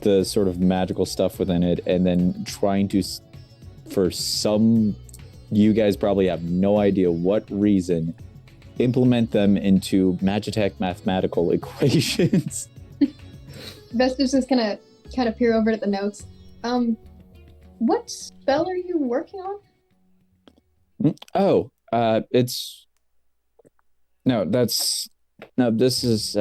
the sort of magical stuff within it, and then trying to, for some, you guys probably have no idea what reason, implement them into Magitech mathematical equations. Vestus is gonna kind of peer over at the notes. What spell are you working on? It's no, that's no. This is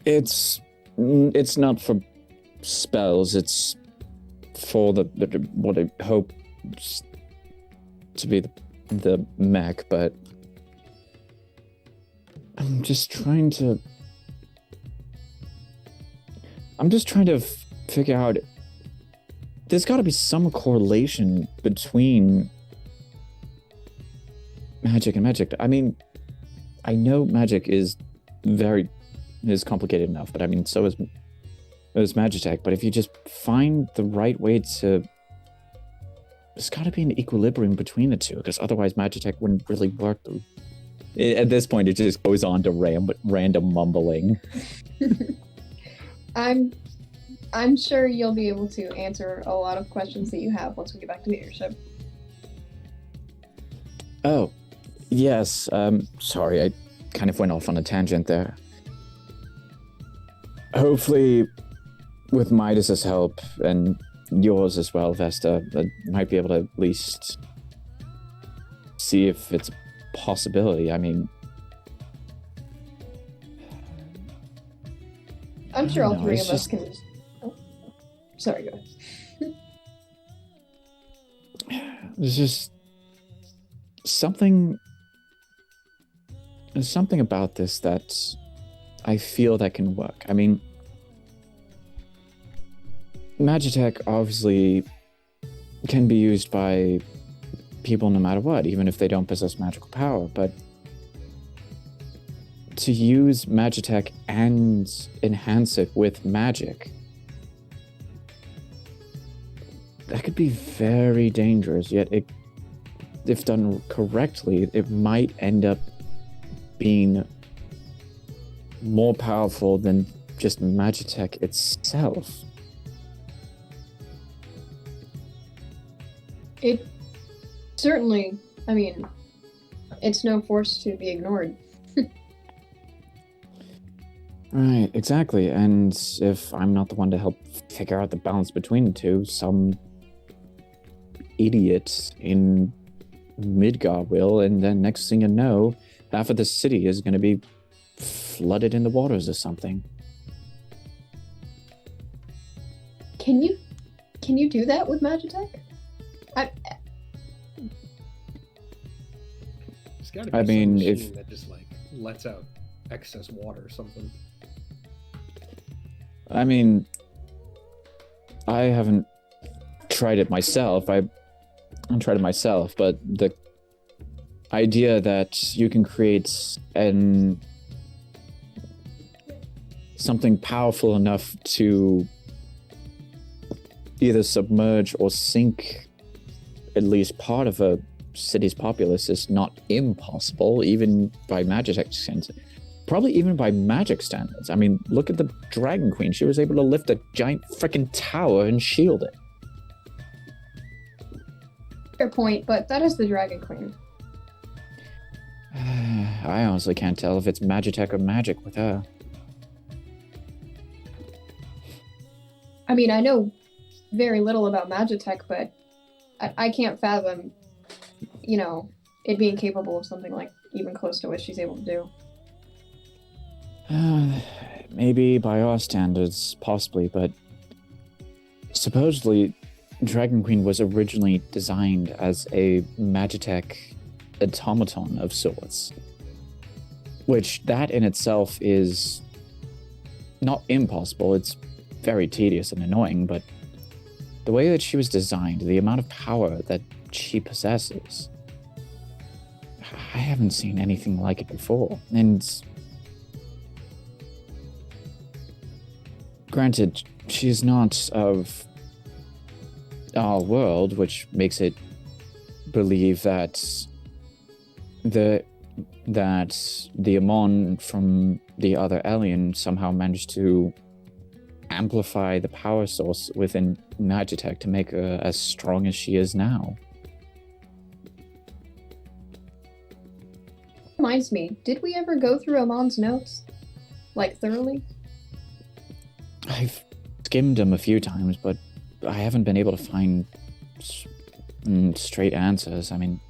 it's not for spells. It's for the what I hope to be the mech, but I'm just trying to figure out. There's got to be some correlation between magic and magic. I mean, I know magic is complicated enough, but I mean, so is Magitech. But if you just find the right way to, there's got to be an equilibrium between the two, because otherwise Magitech wouldn't really work. At this point, it just goes on to random mumbling. I'm sure you'll be able to answer a lot of questions that you have once we get back to the airship. Oh, yes. Sorry, I kind of went off on a tangent there. Hopefully, with Midas's help, and yours as well, Vesta, I might be able to at least see if it's a possibility. I mean, I'm sure all three of us can just... Oh, sorry, go ahead. There's just something about this that I feel that can work. I mean, Magitech obviously can be used by people no matter what, even if they don't possess magical power, but to use Magitech and enhance it with magic, that could be very dangerous, yet if done correctly, it might end up being more powerful than just Magitech itself. It certainly, I mean, it's no force to be ignored. Right, exactly. And if I'm not the one to help figure out the balance between the two, some idiot in Midgar will, and then next thing you know, half of the city is going to be flooded in the waters or something. Can you do that with Magitech? There's got to be some machine that just like lets out excess water or something. I mean, I haven't tried it myself. I haven't tried it myself, but the idea that you can create something powerful enough to either submerge or sink at least part of a city's populace is not impossible, even by Magitech standards. Probably even by magic standards. I mean, look at the Dragon Queen. She was able to lift a giant freaking tower and shield it. Fair point, but that is the Dragon Queen. I honestly can't tell if it's Magitech or magic with her. I mean, I know very little about Magitech, but I can't fathom, it being capable of something like even close to what she's able to do. Maybe by our standards, possibly, but supposedly Dragon Queen was originally designed as a Magitech automaton of sorts, which that in itself is not impossible. It's very tedious and annoying, but the way that she was designed, the amount of power that she possesses, I haven't seen anything like it before. And granted, she's not of our world, which makes it believe that the Amon from the other alien somehow managed to amplify the power source within Magitech to make her as strong as she is now. Reminds me, did we ever go through Amon's notes? Like, thoroughly? I've skimmed them a few times, but I haven't been able to find straight answers. I mean,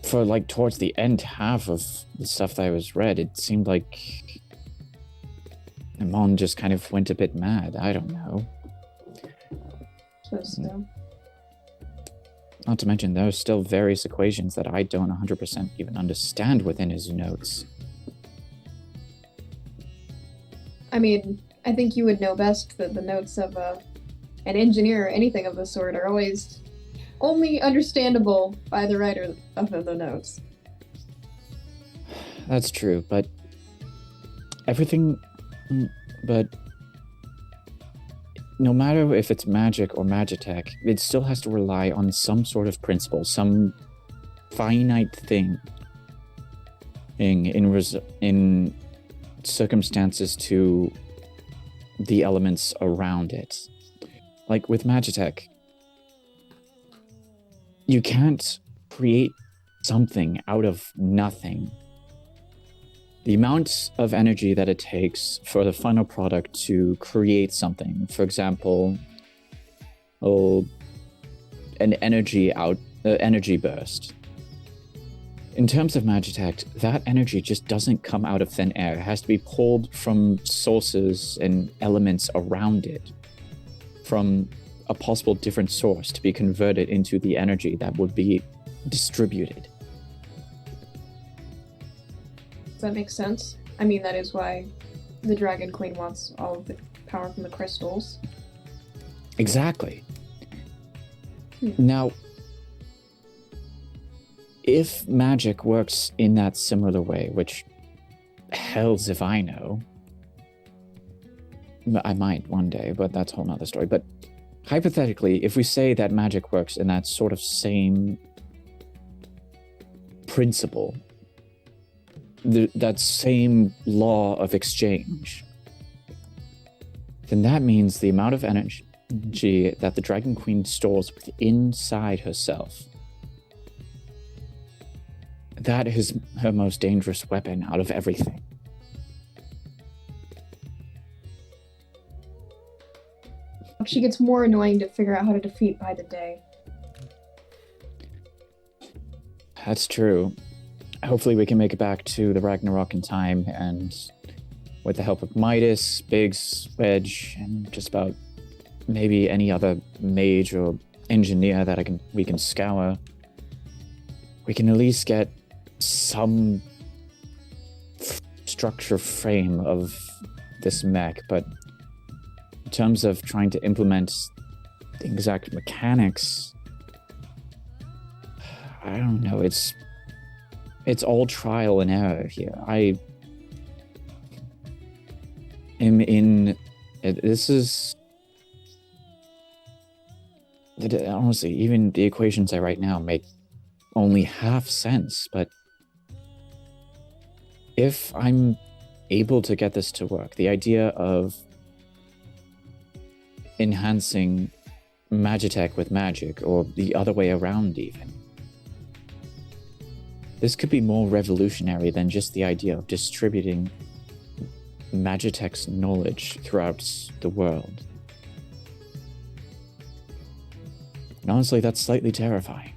for like towards the end half of the stuff that I was read, it seemed like Amon just kind of went a bit mad. I don't know. So. Not to mention, there are still various equations that I don't 100% even understand within his notes. I mean, I think you would know best that the notes of an engineer or anything of the sort are always only understandable by the writer of the notes. That's true, but no matter if it's magic or magitech, it still has to rely on some sort of principle, some finite thing in circumstances to the elements around it. Like with magitech, you can't create something out of nothing. The amount of energy that it takes for the final product to create something, for example, an energy burst. In terms of Magitech, that energy just doesn't come out of thin air. It has to be pulled from sources and elements around it, from a possible different source to be converted into the energy that would be distributed. Does that make sense? I mean, that is why the Dragon Queen wants all of the power from the crystals. Exactly. Now, if magic works in that similar way, which hells if I know, I might one day, but that's a whole nother story. But hypothetically, if we say that magic works in that sort of same principle, that same law of exchange, then that means the amount of energy that the Dragon Queen stores inside herself, that is her most dangerous weapon out of everything. She gets more annoying to figure out how to defeat by the day. That's true. Hopefully we can make it back to the Ragnarok in time, and with the help of Midas, Biggs, Wedge, and just about maybe any other mage or engineer that we can scour, we can at least get some structure frame of this mech. But in terms of trying to implement the exact mechanics, I don't know. It's all trial and error here. I am in... This is... Honestly, even the equations I write now make only half sense, but if I'm able to get this to work, the idea of enhancing Magitech with magic, or the other way around even, this could be more revolutionary than just the idea of distributing Magitech's knowledge throughout the world. And honestly, that's slightly terrifying.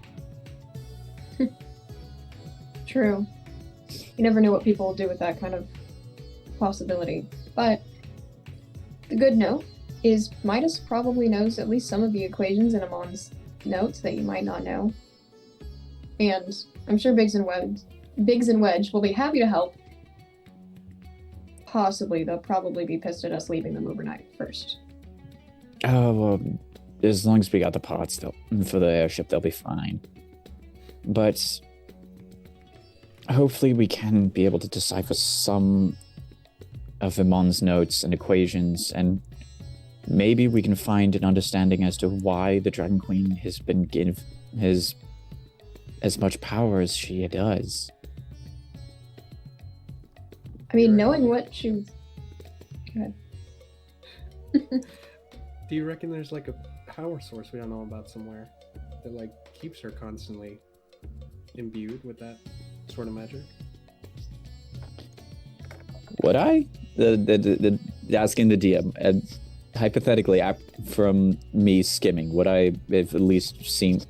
True. You never know what people will do with that kind of possibility. But the good note is Midas probably knows at least some of the equations in Amon's notes that you might not know. And I'm sure Biggs and Wedge will be happy to help. Possibly, they'll probably be pissed at us leaving them overnight first. Oh, well, as long as we got the parts for the airship, they'll be fine. But hopefully we can be able to decipher some of Amon's notes and equations, and maybe we can find an understanding as to why the Dragon Queen has been given as much power as she does. I mean, Right. knowing what she. Go ahead. Do you reckon there's like a power source we don't know about somewhere that like keeps her constantly imbued with that sort of magic? Would I? The asking the DM, and hypothetically, from me skimming, would I have at least seen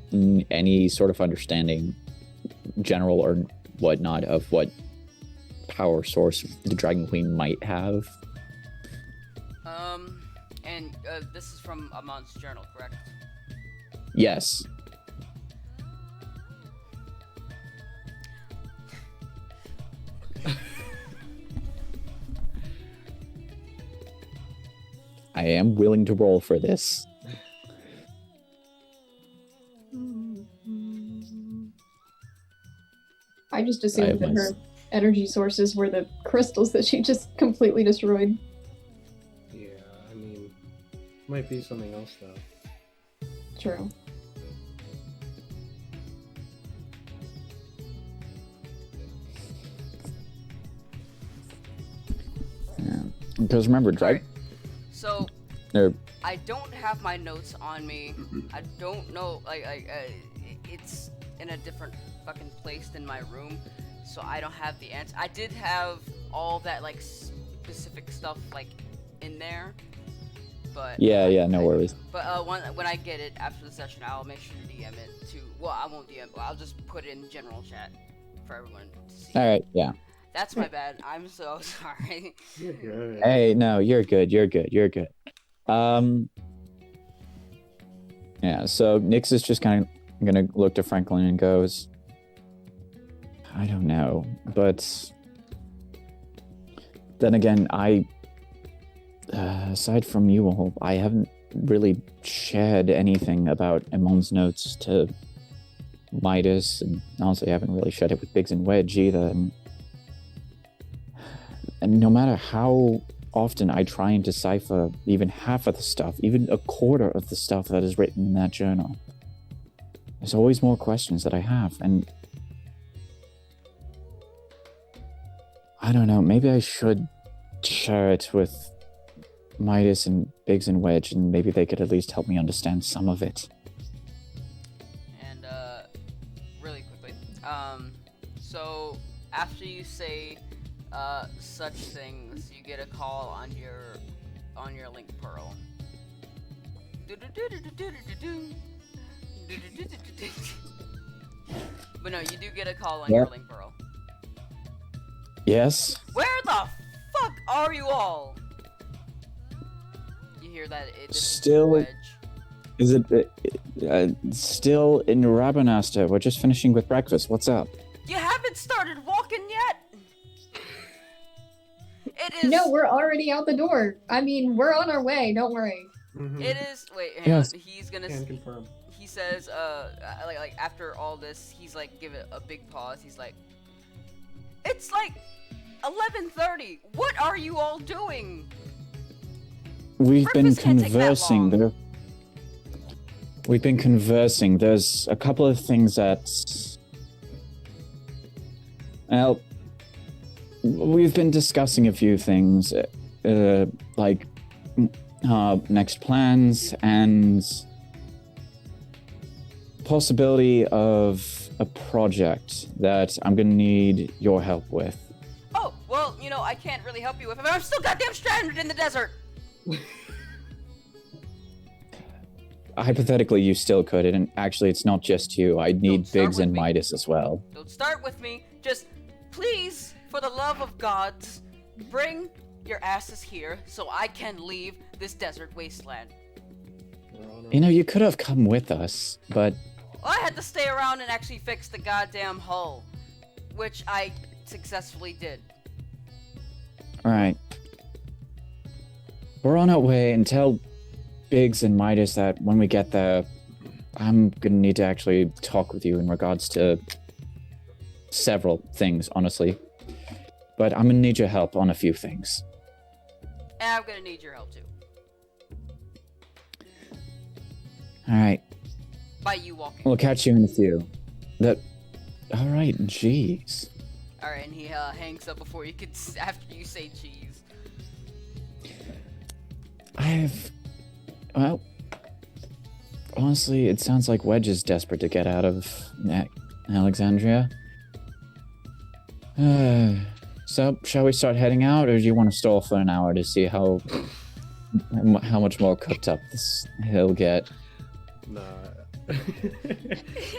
any sort of understanding, general or whatnot, of what power source the Dragon Queen might have? And this is from Amon's journal, correct? Yes. I am willing to roll for this. I just I assumed have that my her energy sources were the crystals that she just completely destroyed. Yeah, I mean, might be something else though. True. Yeah. Because remember, Alright. So or I don't have my notes on me. I don't know, it's in a different fucking place than my room, so I don't have the answer. I did have all that like specific stuff like in there, but yeah, no worries. But when I get it after the session, I'll make sure to DM it to. Well, I won't DM, but I'll just put it in general chat for everyone to see. All right, yeah. That's my bad. I'm so sorry. You're good. Hey, no, you're good. Yeah, so Nyx is just kind of gonna look to Franklin and goes, I don't know, but then again, aside from you all, I haven't really shared anything about Emon's notes to Midas, and honestly, I haven't really shared it with Biggs and Wedge either, and no matter how often I try and decipher even half of the stuff, even a quarter of the stuff that is written in that journal, there's always more questions that I have, and I don't know, maybe I should share it with Midas and Biggs and Wedge, and maybe they could at least help me understand some of it. And really quickly, so after you say such things, you get a call on your link pearl. But no, you do get a call on your link pearl. Yes? Where the fuck are you all? You hear that? Still- Wedge. Is it still in Rabanasta? We're just finishing with breakfast. What's up? You haven't started walking yet? It is. No, we're already out the door. I mean, we're on our way. Don't worry. Mhm. It is. Wait, hang Yes. on. He's gonna. Can confirm. He says, like after all this, he's like, give it a big pause. He's like, it's like 11:30. What are you all doing? We've been Breakfast can't take that conversing. long. We've been conversing. There's a couple of things that. Well, we've been discussing a few things, like next plans and possibility of a project that I'm gonna need your help with. Oh, well, you know, I can't really help you with it. I'm still goddamn stranded in the desert. Hypothetically, you still could, and actually, it's not just you. I'd need start Biggs with and me. Midas as well. Don't start with me. Just, please, for the love of gods, bring your asses here so I can leave this desert wasteland. We're on our You know, you could have come with us, but I had to stay around and actually fix the goddamn hull, which I successfully did. all right. We're on our way, and tell Biggs and Midas that when we get there, I'm gonna need to actually talk with you in regards to several things, honestly. But I'm gonna need your help on a few things. And I'm gonna need your help too. All right, By you walking. we'll catch you in a few. All right, jeez. All right, and he hangs up before you could after you say cheese. Well, honestly, it sounds like Wedge is desperate to get out of Alexandria. So, shall we start heading out, or do you want to stall for an hour to see how much more cooked up he'll get? Nah.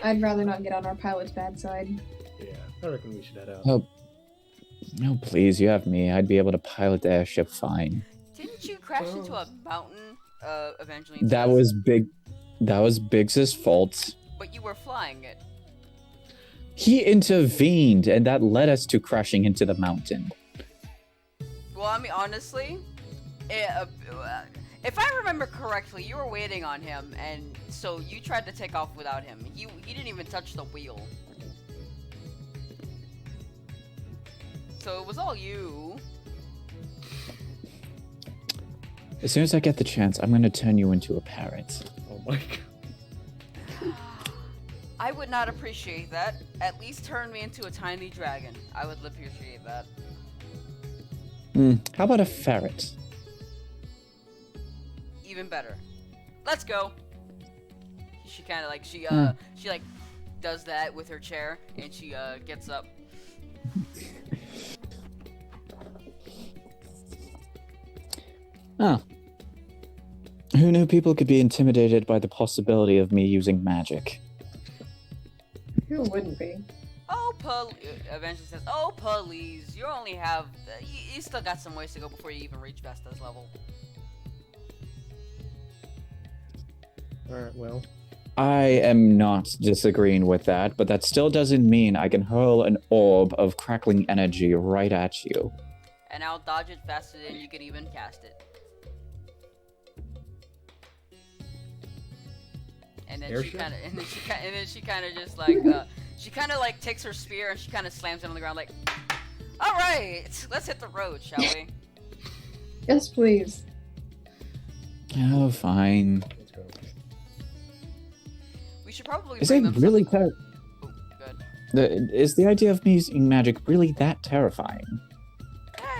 I'd rather not get on our pilot's bad side. Yeah, I reckon we should head out. Oh, no, please, you have me. I'd be able to pilot the airship fine. Didn't you crash into a mountain eventually? That was Biggs's fault. But you were flying it. He intervened, and that led us to crashing into the mountain. Well, I mean, honestly, if I remember correctly, you were waiting on him, and so you tried to take off without him. He didn't even touch the wheel. So it was all you. As soon as I get the chance, I'm going to turn you into a parrot. Oh my god. I would not appreciate that. At least turn me into a tiny dragon. I would appreciate that. How about a ferret? Even better. Let's go. She kind of like she does that with her chair, and she gets up. Oh. Who knew people could be intimidated by the possibility of me using magic? Who wouldn't be? Oh, eventually says, "Oh, please, you only have, you still got some ways to go before you even reach Vesta's level." Alright, well. I am not disagreeing with that, but that still doesn't mean I can hurl an orb of crackling energy right at you. And I'll dodge it faster than you can even cast it. And then Airship? she kind of just like she kind of like takes her spear and she kind of slams it on the ground like, "All right, let's hit the road, shall we?" Yes, please. Oh, fine. Let's go. We should probably Is bring it them really something- good. Is the idea of me using magic really that terrifying?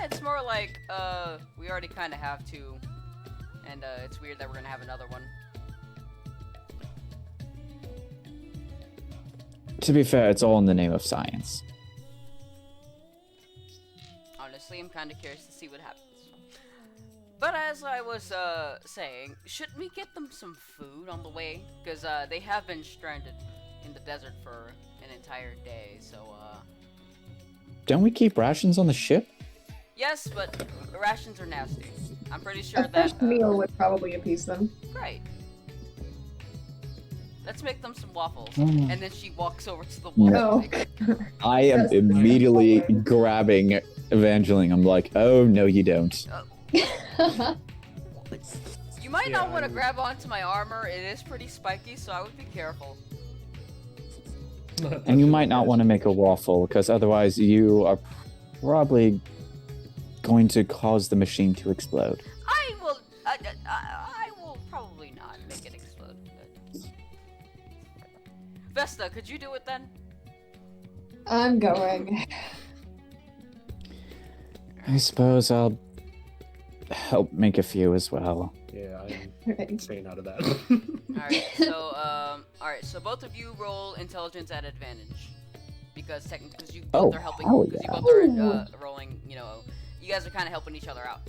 It's more like we already kind of have to, and it's weird that we're gonna have another one. To be fair, it's all in the name of science. Honestly, I'm kind of curious to see what happens. But as I was saying, shouldn't we get them some food on the way? Because they have been stranded in the desert for an entire day, so Don't we keep rations on the ship? yes, but rations are nasty. I'm pretty A sure fresh that meal would probably appease them. Great. Let's make them some waffles. Mm. And then she walks over to the waffle No. maker. I am That's immediately fine. grabbing Evangeline. I'm like, oh, no, you don't. You might Yeah, not want to I'm- grab onto my armor. It is pretty spiky, so I would be careful. And you might not want to make a waffle, because otherwise you are probably going to cause the machine to explode. I will. I will probably not make it explode. But... Vesta, could you do it then? I'm going. I suppose I'll help make a few as well. Yeah, Right. I'm staying out of that. Alright, so both of you roll intelligence at advantage. Because technically, you Oh, both are helping, hell because yeah. you both are rolling, you know, you guys are kind of helping each other out.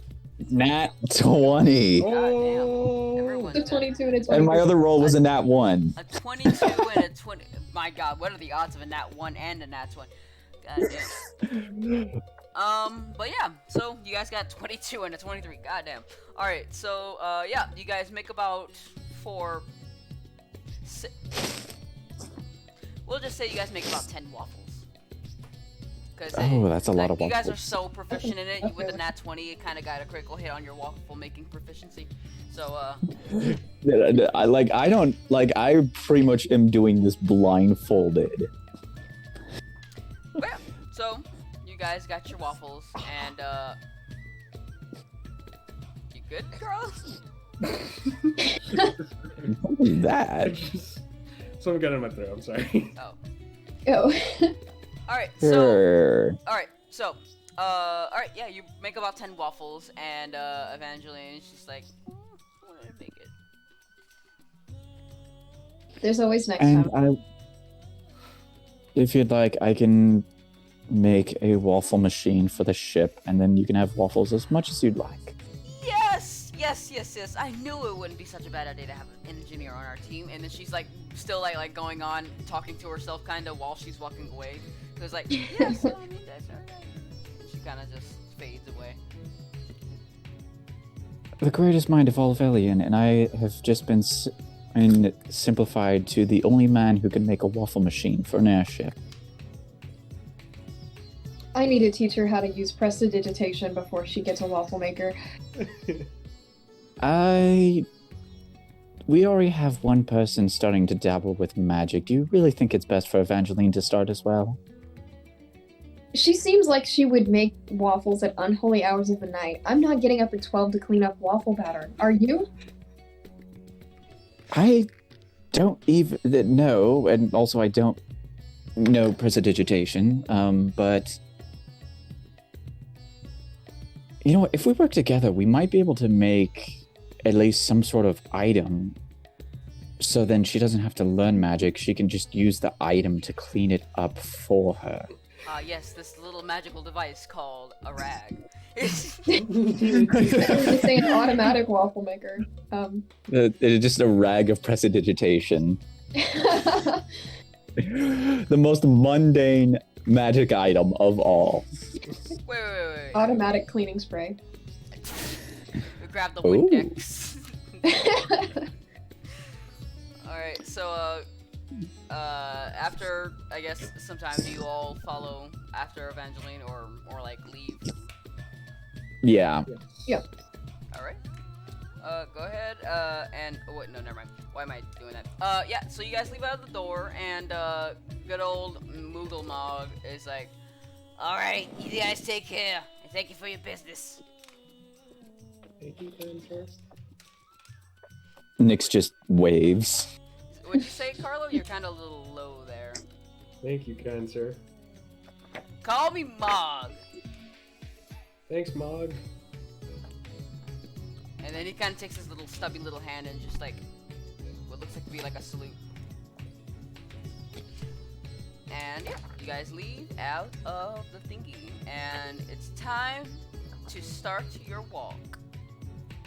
Nat 20. Oh, Everyone's It's a 22 and a 20. And my other roll was a nat 1. A 22 and a 20. My god, what are the odds of a nat 1 and a nat 20? God damn. But yeah, so you guys got 22 and a 23. Goddamn. Alright, so, yeah, you guys make about 4. We'll just say you guys make about 10 waffles. Cause Oh, that's a lot of you guys are waffles. so proficient in it. You, with the nat 20, it kind of got a critical hit on your waffle making proficiency. So, I pretty much am doing this blindfolded. but yeah, so you guys got your waffles, and you good, girl? What is that? Someone got in my throat. I'm sorry. Oh, Oh. Alright, so Sure. alright, yeah, you make about 10 waffles, and Evangeline's just like, I want to make it. There's always next And time. if you'd like, I can make a waffle machine for the ship, and then you can have waffles as much as you'd like. Yes. I knew it wouldn't be such a bad idea to have an engineer on our team. And then she's like, still like going on, talking to herself kind of while she's walking away. It was like, yes, I mean, that's alright. And she kind of just fades away. The greatest mind of all of Elian, and I have just been simplified to the only man who can make a waffle machine for an airship. I need to teach her how to use prestidigitation before she gets a waffle maker. We already have one person starting to dabble with magic. Do you really think it's best for Evangeline to start as well? She seems like she would make waffles at unholy hours of the night. I'm not getting up at 12 to clean up waffle batter. Are you? I don't even know, and also I don't know prestidigitation, but you know what, if we work together, we might be able to make at least some sort of item, so then she doesn't have to learn magic. She can just use the item to clean it up for her. Yes, this little magical device called a rag. I was gonna say an automatic waffle maker. It's just a rag of prestidigitation. The most mundane magic item of all. Wait. Automatic cleaning spray. We grab the Ooh. Windex. Alright, so, after, I guess, some time, do you all follow after Evangeline or like, leave? Yeah. Alright. Go ahead, and, oh wait, no, never mind. Why am I doing that? Yeah, so you guys leave out the door, and, good old Moogle Mog is like, alright, you guys take care, and thank you for your business. Thank you, kind sir. Nyx just waves. What'd you say, Carlo? You're kind of a little low there. Thank you, kind sir. Call me Mog. Thanks, Mog. And then he kind of takes his little stubby little hand and just like, what looks like to be like a salute. And yeah, you guys leave out of the thingy, and it's time to start your walk.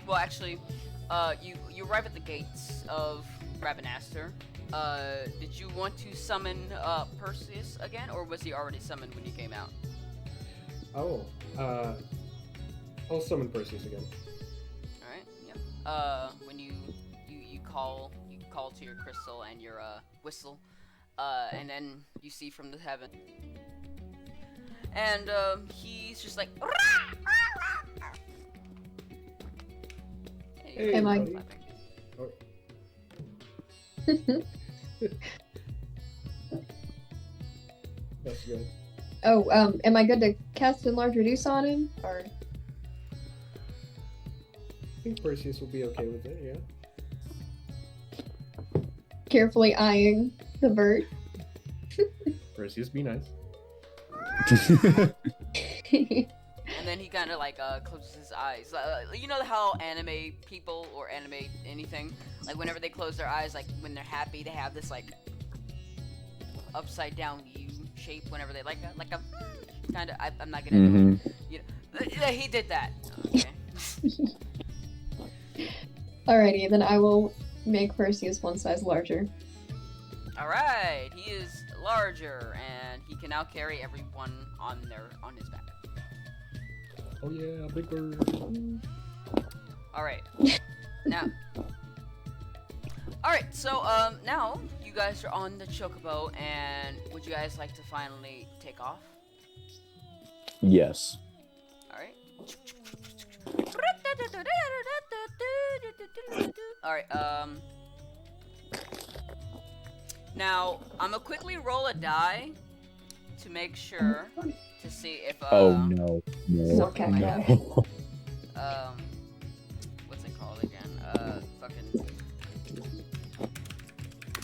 Well, actually, you arrive at the gates of Ravenaster. Did you want to summon Perseus again, or was he already summoned when you came out? Oh, I'll summon Perseus again. All right. Yeah. When you call to your crystal and your whistle, and then you see from the heaven, and he's just like. Hey, Am I- buddy. That's good. Oh, am I good to cast Enlarge Reduce on him? Or I think Perseus will be okay with it, yeah. carefully eyeing the bird? Perseus, be nice. And then he kind of like closes his eyes. You know how anime people or anime anything, like whenever they close their eyes, like when they're happy, they have this like upside down U shape. Whenever they like a kind of. I'm not gonna do it. You know, he did that. Okay. Alrighty, then I will make Perseus one size larger. All right, he is larger, and he can now carry everyone on his back. Oh yeah, big bird. All right, now. All right, so now you guys are on the chocobo, and would you guys like to finally take off? Yes. All right. All right. Now I'm gonna quickly roll a die to make sure to see if Oh no. Okay. No. what's it called again? Fucking.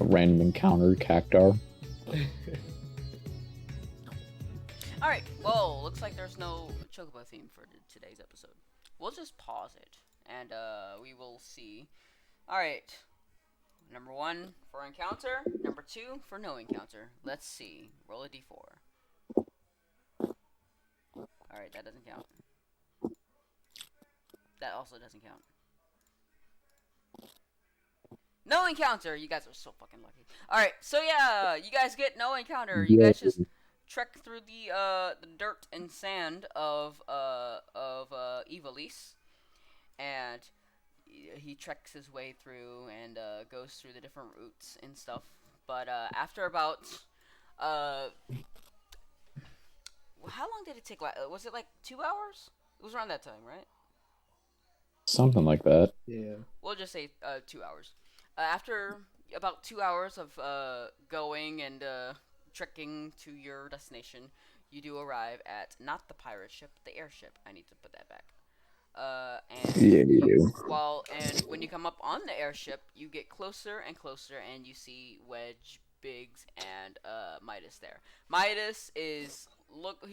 A random encounter, Cactar. there's no chocobo theme for today's episode. We'll just pause it, and we will see. All right. Number 1 for encounter. Number 2 for no encounter. Let's see. Roll a d4. All right, that doesn't count. That also doesn't count. No encounter. You guys are so fucking lucky. All right, so yeah, you guys get no encounter. You guys just trek through the dirt and sand of Evilise, and he treks his way through and goes through the different routes and stuff. But after about how long did it take? Was it like 2 hours? It was around that time, right? Something like that. Yeah. We'll just say 2 hours. After about 2 hours of going and trekking to your destination, you do arrive at not the pirate ship, the airship. I need to put that back. And Yeah, you do. and when you come up on the airship, you get closer and closer, and you see Wedge, Biggs, and Midas there. Midas he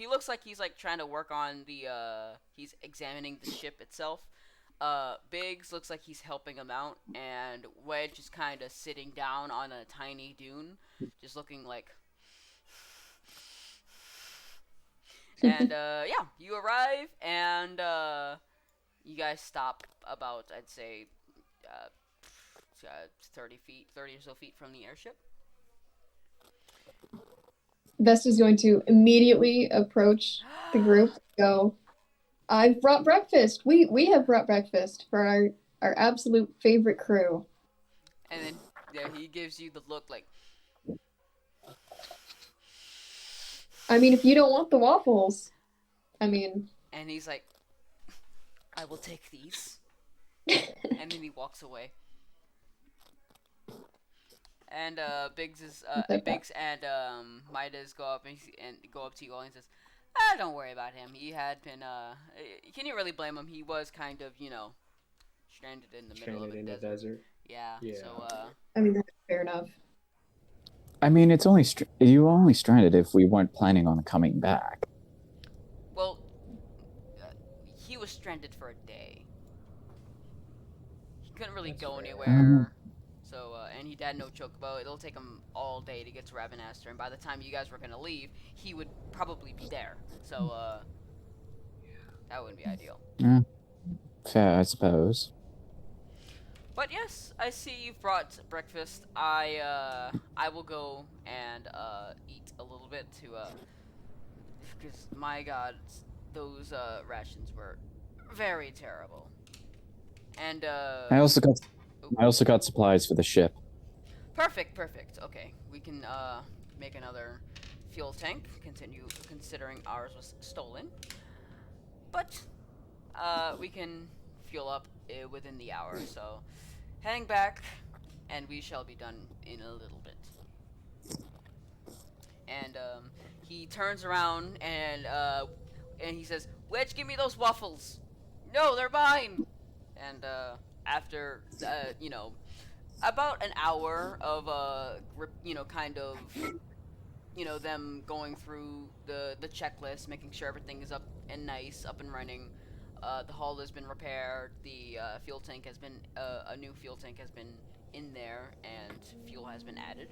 looks like he's like trying to work on he's examining the ship itself. Biggs looks like he's helping him out, and Wedge is kind of sitting down on a tiny dune, just looking like. And yeah, you arrive, and you guys stop about, I'd say, 30 or so feet from the airship. Vesta's going to immediately approach the group and go, I've brought breakfast. We have brought breakfast for our absolute favorite crew. And then yeah, he gives you the look like. I mean, if you don't want the waffles, I mean. And he's like, I will take these. And then he walks away. And Biggs and Midas go up and go up to you all and says, don't worry about him. He had been can you really blame him? He was kind of, stranded in the middle of the desert. Yeah. So I mean, that's fair enough. I mean, it's only you only stranded if we weren't planning on coming back. Well, he was stranded for a day. He couldn't really go anywhere. So, and he had no chocobo. It'll take him all day to get to Ravenaster, and by the time you guys were gonna leave, he would probably be there. So, that wouldn't be ideal. Fair, I suppose. But yes, I see you've brought breakfast. I will go and eat a little bit to because my God, those rations were very terrible. And I also got supplies for the ship. Perfect. Okay, we can make another fuel tank. Continue considering ours was stolen, but we can fuel up within the hour. So heading back, and we shall be done in a little bit. And he turns around and he says, "Wedge, give me those waffles." No, they're mine. And after about an hour of kind of them going through the checklist, making sure everything is up and running. The hull has been repaired. The fuel tank has been a new fuel tank has been in there, and fuel has been added.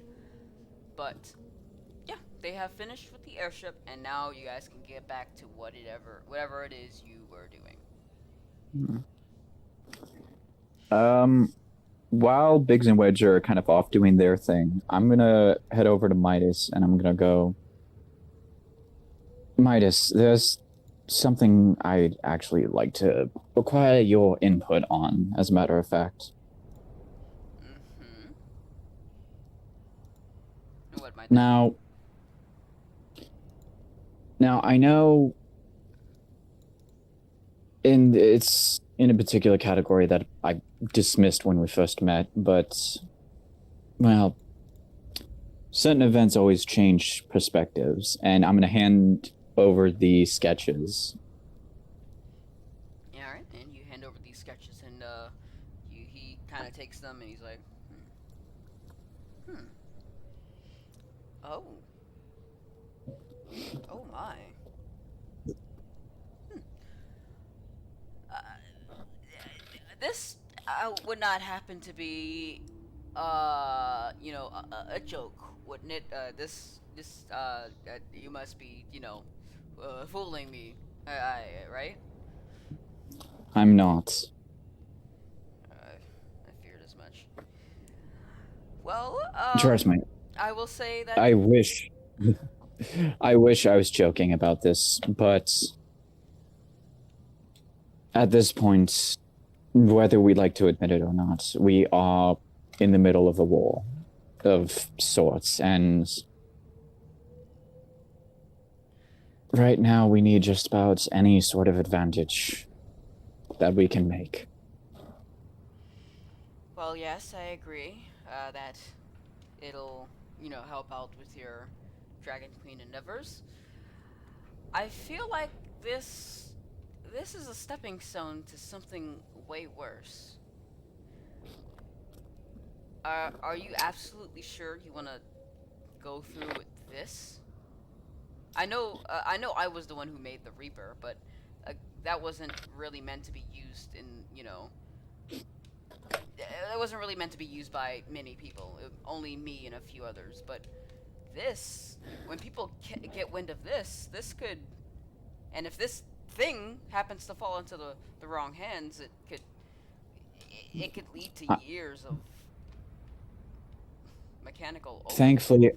But yeah, they have finished with the airship, and now you guys can get back to whatever it is you were doing. While Biggs and Wedge are kind of off doing their thing, I'm gonna head over to Midas and I'm gonna go, Midas, there's something I'd actually like to require your input on, as a matter of fact. Mm-hmm. What might that be? Now I know it's in a particular category that I dismissed when we first met, but, well, certain events always change perspectives, and I'm going to hand over the sketches. Yeah, alright, and you hand over these sketches, and he kind of takes them, and he's like, Oh my. this would not happen to be, a joke, wouldn't it? You must be, fooling me, right? I'm not. I feared as much. Well, Trust me. I will say that. I wish. I wish I was joking about this, but at this point, whether we like to admit it or not, we are in the middle of a war of sorts, and right now we need just about any sort of advantage that we can make. Well, yes, I agree that it'll, help out with your Dragon Queen endeavors. I feel like this is a stepping stone to something way worse. Are you absolutely sure you want to go through with this? I know I was the one who made the Reaper, but that wasn't really meant to be used in, it wasn't really meant to be used by many people. Only me and a few others. But this, when people get wind of this could, and if this thing happens to fall into the wrong hands, it could lead to years of mechanical Thankfully,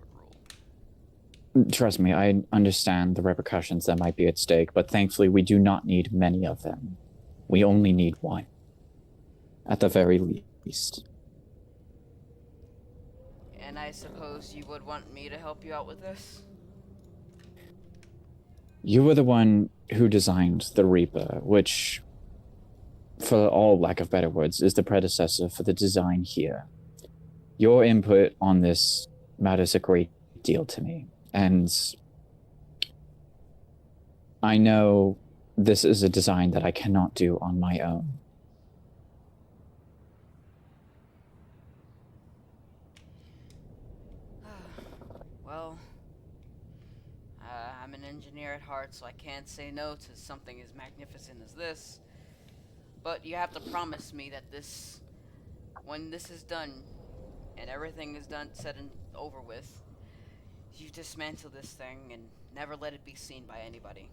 overrule. trust me, I understand the repercussions that might be at stake, but thankfully we do not need many of them. We only need one. At the very least. And I suppose you would want me to help you out with this? You were the one who designed the Reaper, which, for all lack of better words, is the predecessor for the design here. Your input on this matters a great deal to me, and I know this is a design that I cannot do on my own. Well, I'm an engineer at heart, so I can't say no to something as magnificent as this. But you have to promise me that when this is done, and everything is done, said and over with, you dismantle this thing and never let it be seen by anybody.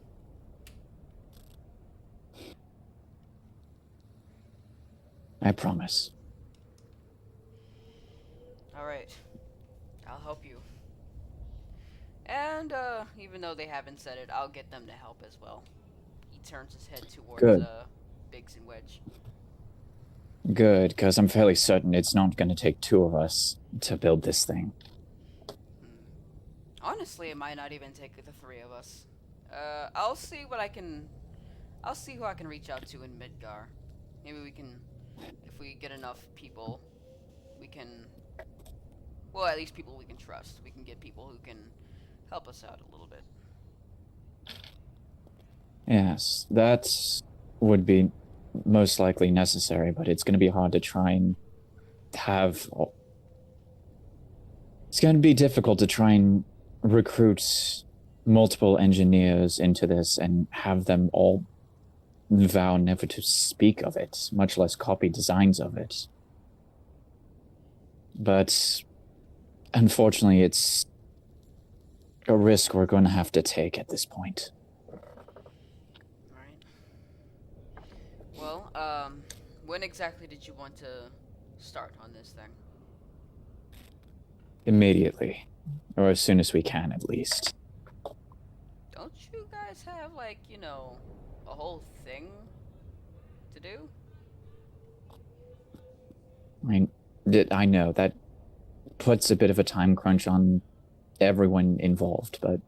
I promise. Alright. I'll help you. And, even though they haven't said it, I'll get them to help as well. He turns his head towards, Good. Biggs and Wedge. Good, because I'm fairly certain it's not going to take two of us to build this thing. Honestly, it might not even take the three of us. I'll see who I can reach out to in Midgar. Maybe we can, if we get enough people, we can, well, at least people we can trust. We can get people who can help us out a little bit. Yes, that would be most likely necessary, but it's going to be hard to try and have... It's going to be difficult to try and recruit multiple engineers into this and have them all vow never to speak of it, much less copy designs of it. But unfortunately, it's a risk we're going to have to take at this point. Alright. Well, when exactly did you want to start on this thing? Immediately. Or as soon as we can, at least. Don't you guys have, like, a whole thing to do? I know that puts a bit of a time crunch on everyone involved, but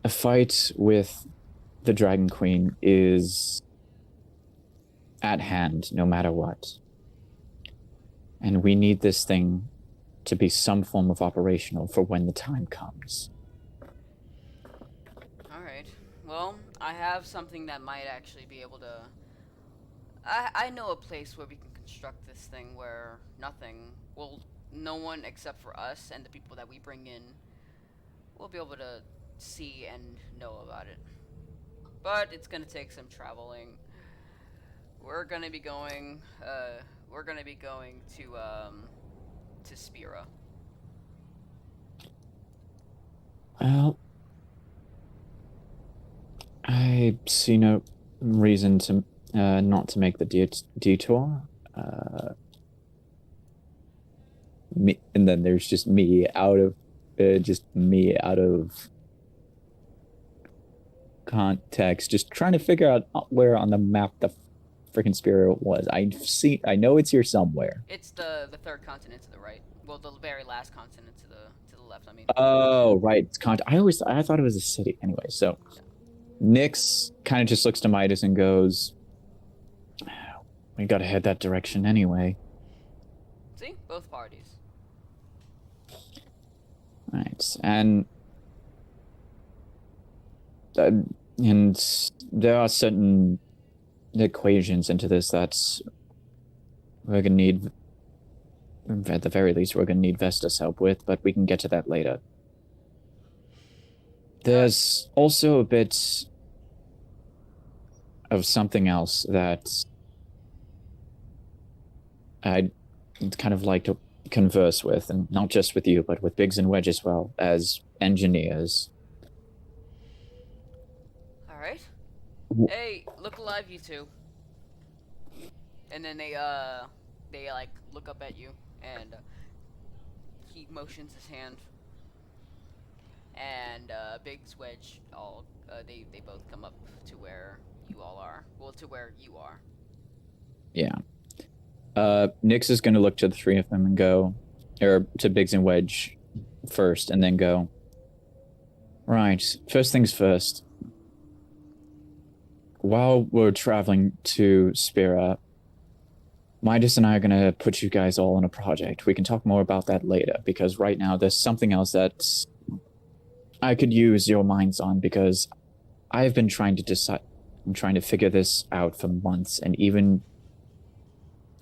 a fight with the Dragon Queen is at hand no matter what. And we need this thing to be some form of operational for when the time comes. Alright. Well, I have something that might actually be able to... I know a place where we can construct this thing where no one except for us and the people that we bring in will be able to see and know about it. but it's gonna take some traveling. We're gonna be going. We're gonna be going to Spira. Well, I see no reason to not to make the detour. And then there's just me out of context, just trying to figure out where on the map the freaking Spira was. I know it's here somewhere. It's the third continent to the right. Well, the very last continent to the left. I mean. Oh, right. It's I thought it was a city. Anyway, so Nyx kind of just looks to Midas and goes, "We gotta head that direction anyway." See, both parties. Right, and there are certain equations into this that we're gonna need. At the very least, we're gonna need Vesta's help with, but we can get to that later. There's also a bit of something else that I'd kind of like to converse with, and not just with you, but with Biggs and Wedge as well, as engineers. All right. Hey, look alive, you two. And then they like look up at you, and he motions his hand, and Biggs, Wedge, all they both come up to where you all are. Well, to where you are. Yeah. Nyx is going to look to the three of them and go, or to Biggs and Wedge first, and then go, right, first things first. While we're traveling to Spira, Midas and I are going to put you guys all on a project. We can talk more about that later, because right now there's something else that I could use your minds on, because I've been trying to decide, I'm trying to figure this out for months, and even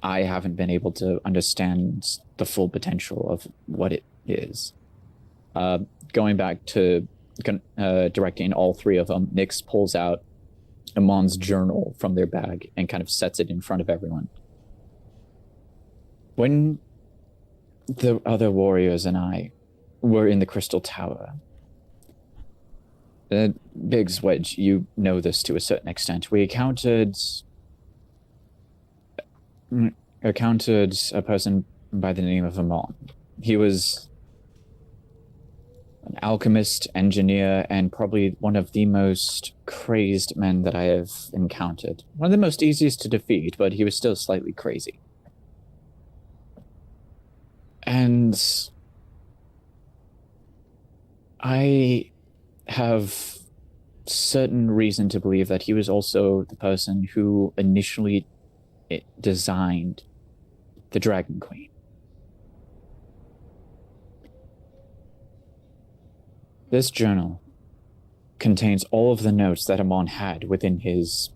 I haven't been able to understand the full potential of what it is. Going back to directing all three of them, Nyx pulls out Amon's journal from their bag and kind of sets it in front of everyone. When the other warriors and I were in the Crystal Tower, Biggs, Wedge, you know this to a certain extent, we encountered a person by the name of Amon. He was an alchemist, engineer, and probably one of the most crazed men that I have encountered. One of the most easiest to defeat, but he was still slightly crazy. And I have certain reason to believe that he was also the person who initially designed the Dragon Queen. This journal contains all of the notes that Amon had within his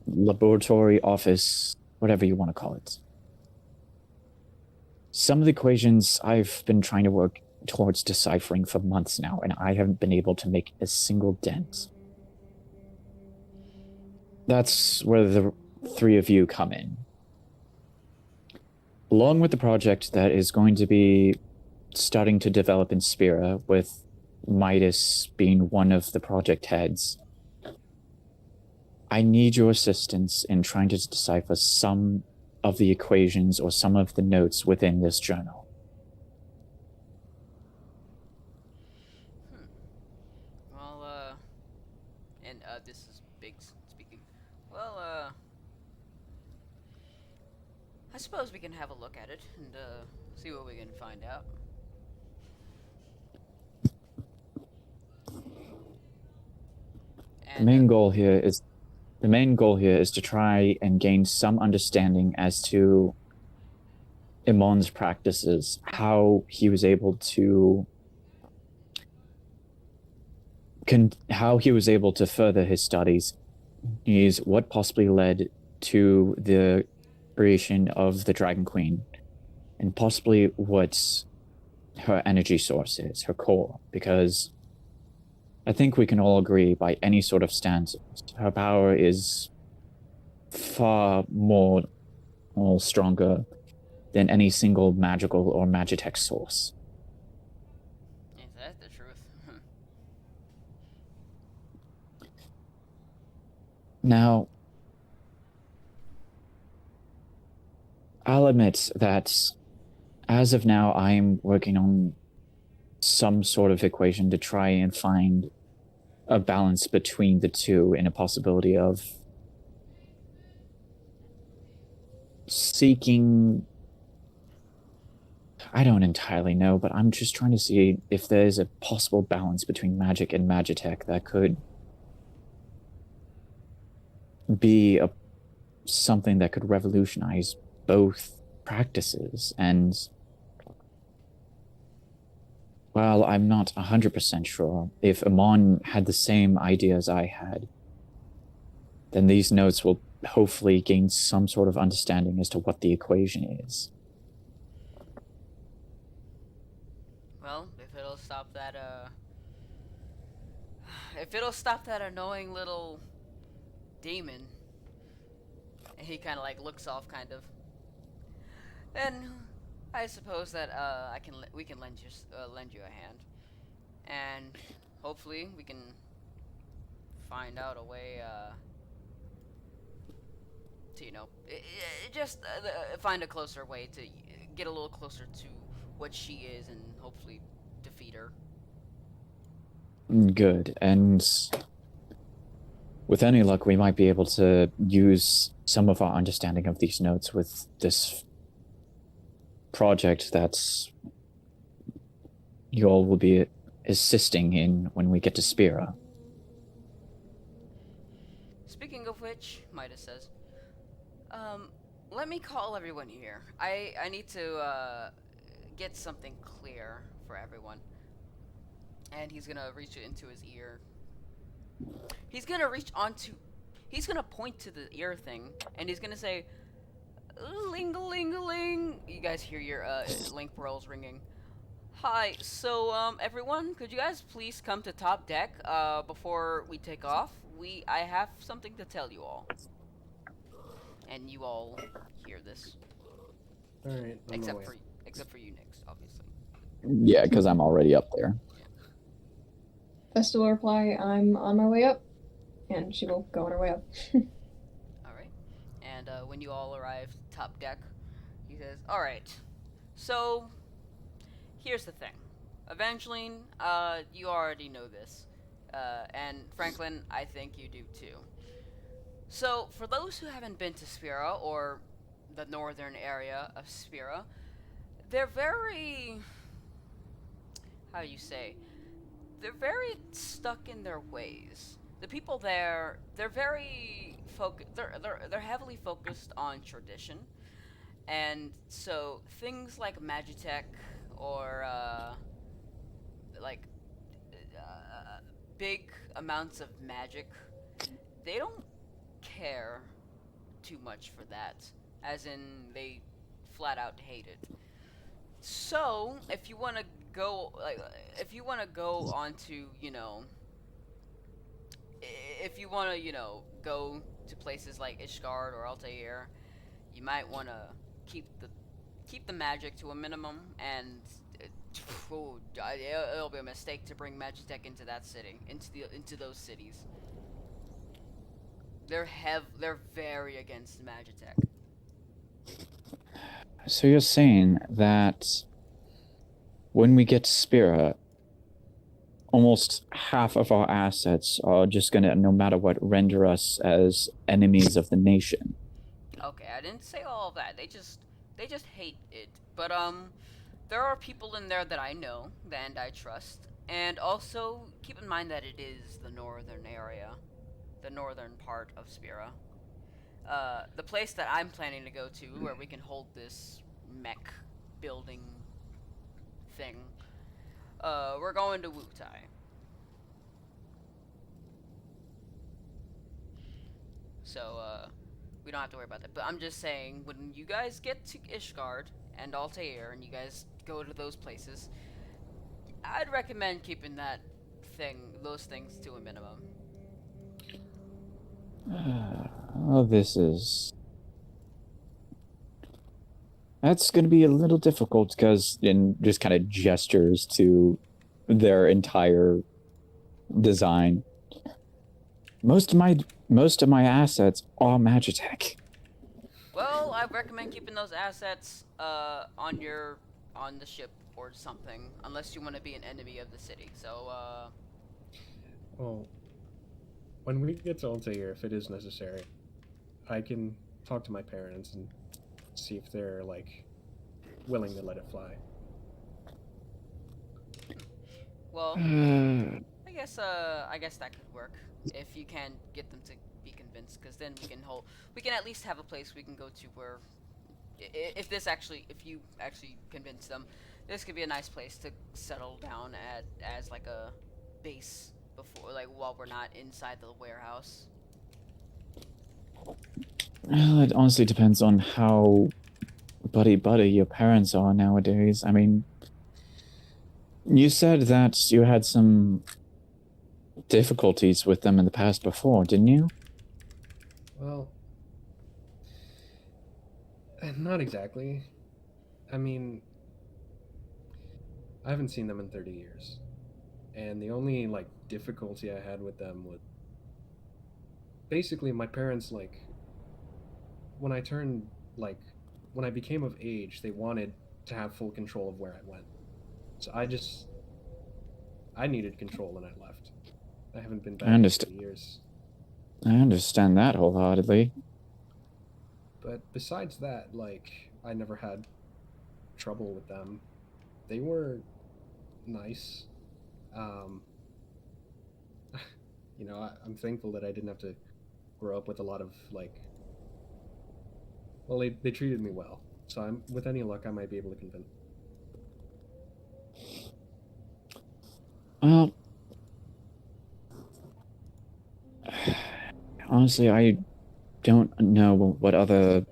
laboratory, office, whatever you want to call it. Some of the equations I've been trying to work towards deciphering for months now, and I haven't been able to make a single dent. That's where the three of you come in. Along with the project that is going to be starting to develop in Spira, with Midas being one of the project heads, I need your assistance in trying to decipher some of the equations or some of the notes within this journal. Well, and this is Biggs speaking. Well, I suppose we can have a look at it and see what we can find out. The main goal here is to try and gain some understanding as to Imon's practices, how he was able to further his studies, is what possibly led to the creation of the Dragon Queen, and possibly what her energy source is, her core, because I think we can all agree by any sort of standards, her power is far more or stronger than any single magical or magitech source. Is that the truth? Now, I'll admit that as of now, I'm working on some sort of equation to try and find a balance between the two in a possibility of seeking. I don't entirely know, but I'm just trying to see if there's a possible balance between magic and magitech that could be something that could revolutionize both practices. And well, I'm not 100% sure. If Amon had the same idea as I had, then these notes will hopefully gain some sort of understanding as to what the equation is. Well, if it'll stop that, if it'll stop that annoying little demon, and he kind of like looks off, kind of, then I suppose that we can lend you a hand, and hopefully we can find out a way to just find a closer way to get a little closer to what she is, and hopefully defeat her. Good. And with any luck, we might be able to use some of our understanding of these notes with this project that you all will be assisting in when we get to Spira. Speaking of which, Midas says, let me call everyone here. I need to get something clear for everyone. And he's gonna reach it into his ear. He's gonna point to the ear thing, and he's gonna say, "Ling-a-ling-a-ling." You guys hear your link pearls ringing. Hi, so everyone, could you guys please come to top deck before we take off? I have something to tell you all. And you all hear this. All right. Except for you, Nyx, obviously. Yeah, because I'm already up there. Vesta will reply, I'm on my way up. And she will go on her way up. Alright. And when you all arrive top deck, he says, alright, so here's the thing. Evangeline, you already know this. And Franklin, I think you do too. So, for those who haven't been to Spira, or the northern area of Spira, they're very... how do you say? They're very stuck in their ways. The people there, they're very they're heavily focused on tradition. And so, things like Magitech, or, like, big amounts of magic, they don't care too much for that, as in they flat out hate it. So if you want to go onto, if you want to go to places like Ishgard or Altair, you might want to keep the magic to a minimum, and it'll be a mistake to bring Magitech into that city, into those cities. They're very against Magitech. So you're saying that when we get to Spira, almost half of our assets are just gonna, no matter what, render us as enemies of the nation. Okay, I didn't say all of that. They just hate it. But there are people in there that I know and I trust. And also keep in mind that it is the northern area, the northern part of Spira. The place that I'm planning to go to, where we can hold this mech building thing, we're going to Wutai. So, we don't have to worry about that. But I'm just saying, when you guys get to Ishgard and Altair, and you guys go to those places, I'd recommend keeping that those things to a minimum. Oh, this is... That's going to be a little difficult because in just kind of gestures to their entire design. Most of my assets are Magitech. Well, I recommend keeping those assets on the ship or something, unless you want to be an enemy of the city. So Well, when we get to Altair, if it is necessary, I can talk to my parents and see if they're like willing to let it fly. well, Uh, I guess that could work if you can get them to be convinced, because then we can at least have a place we can go to where if you actually convince them, this could be a nice place to settle down at as like a base before, like, while we're not inside the warehouse. well, it honestly depends on how buddy your parents are nowadays. I mean, you said that you had some difficulties with them in the past before, didn't you? Well, not exactly. I mean, I haven't seen them in 30 years. And the only like difficulty I had with them was basically my parents like when I turned like when I became of age, they wanted to have full control of where I went. So I needed control and I left. I haven't been back in 30 years. I understand that wholeheartedly. But besides that, like I never had trouble with them. They were nice. Um, I'm thankful that I didn't have to grow up with a lot of like. Well, they treated me well, so I'm with any luck I might be able to convince. Well, honestly, I don't know what other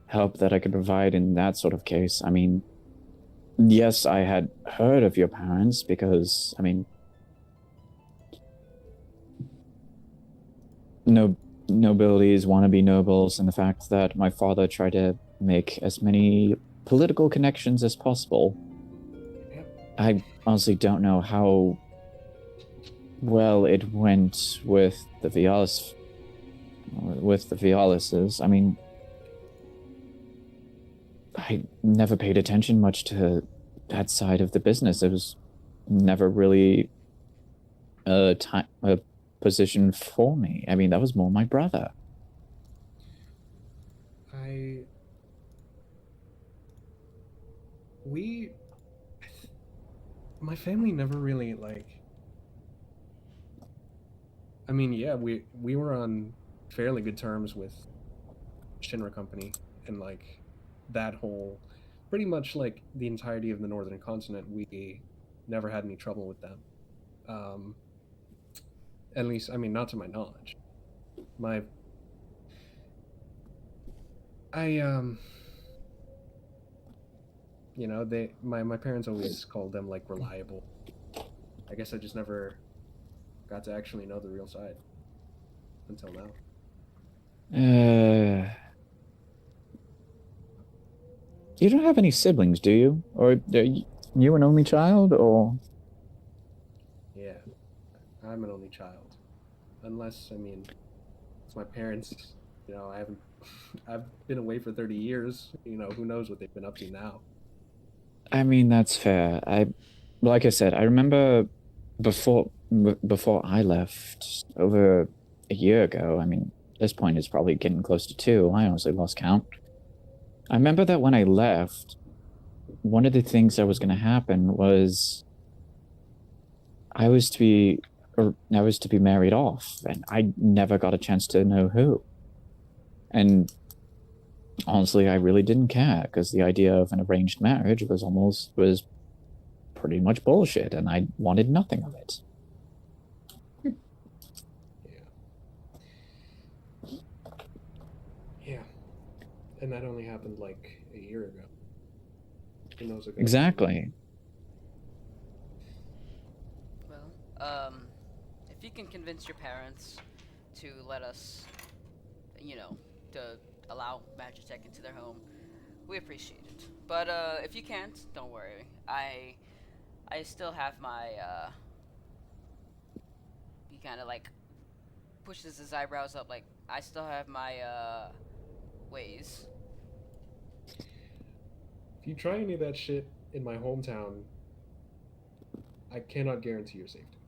help that I could provide in that sort of case. I mean, yes, I had heard of your parents because, I mean, nobilities want to be nobles, and the fact that my father tried to make as many political connections as possible. I honestly don't know how well it went with the Vialises. I mean, I never paid attention much to that side of the business. It was never really a position for me. I mean, that was more my brother. My family never really like. I mean, yeah, we were on fairly good terms with Shinra Company and like that whole, pretty much like the entirety of the northern continent. We never had any trouble with them. Um, at least, I mean, not to my knowledge. My I my parents always called them like reliable. I guess I just never got to actually know the real side until now. You don't have any siblings, do you? Or are you an only child, or? Yeah, I'm an only child. Unless, I mean, it's my parents. I haven't. I've been away for 30 years. Who knows what they've been up to now. I mean, that's fair. Like I said, I remember before I left over a year ago. I mean, this point is probably getting close to 2. I honestly lost count. I remember that when I left, one of the things that was going to happen was I was to be married off, and I never got a chance to know who. And honestly, I really didn't care because the idea of an arranged marriage was pretty much bullshit, and I wanted nothing of it. Yeah. And that only happened like a year ago. Who knows? Exactly. Well, If you can convince your parents to let us, to allow Magitech into their home, we appreciate it. But if you can't, don't worry. I still have my he kind of like pushes his eyebrows up, like I still have my ways. If you try any of that shit in my hometown, I cannot guarantee your safety.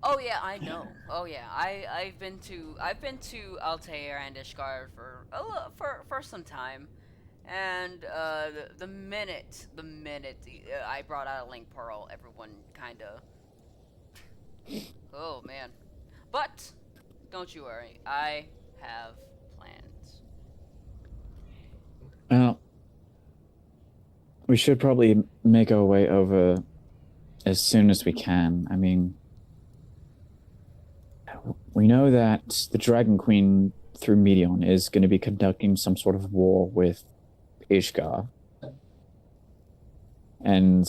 Oh yeah, I know. Oh yeah, I've been to Altair and Ishgard for some time, and the minute I brought out a link pearl, everyone kind of, oh man. But don't you worry, I have plans. Well, we should probably make our way over as soon as we can. I mean, we know that the Dragon Queen through Medion is going to be conducting some sort of war with Ishgar. And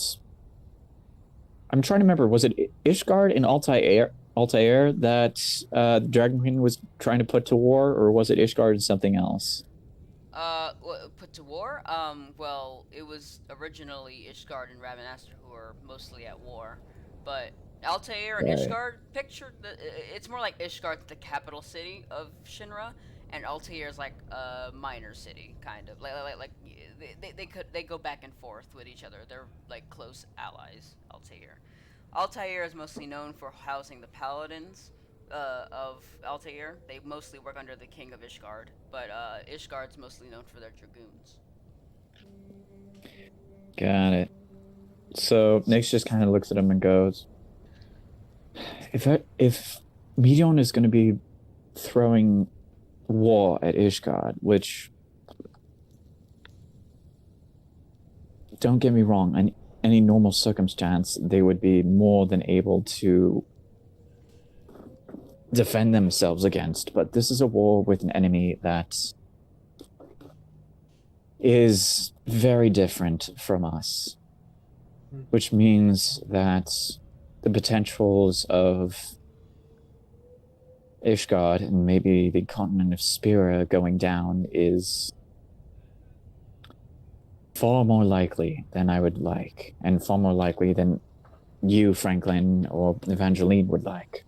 I'm trying to remember, was it Ishgard and Altair that the Dragon Queen was trying to put to war, or was it Ishgard and something else? Put to war? Well, it was originally Ishgard and Ravenastor who were mostly at war, but Altair and Right. Ishgard, it's more like Ishgard's the capital city of Shinra, and Altair's like a minor city, kind of. They go back and forth with each other. They're like close allies, Altair. Altair is mostly known for housing the paladins, of Altair. They mostly work under the king of Ishgard, but Ishgard's mostly known for their dragoons. Got it. So Nyx just kind of looks at him and goes, if Medion is going to be throwing war at Ishgard, which, don't get me wrong, in any normal circumstance, they would be more than able to defend themselves against, but this is a war with an enemy that is very different from us, which means that the potentials of Ishgard and maybe the continent of Spira going down is far more likely than I would like, and far more likely than you, Franklin, or Evangeline would like.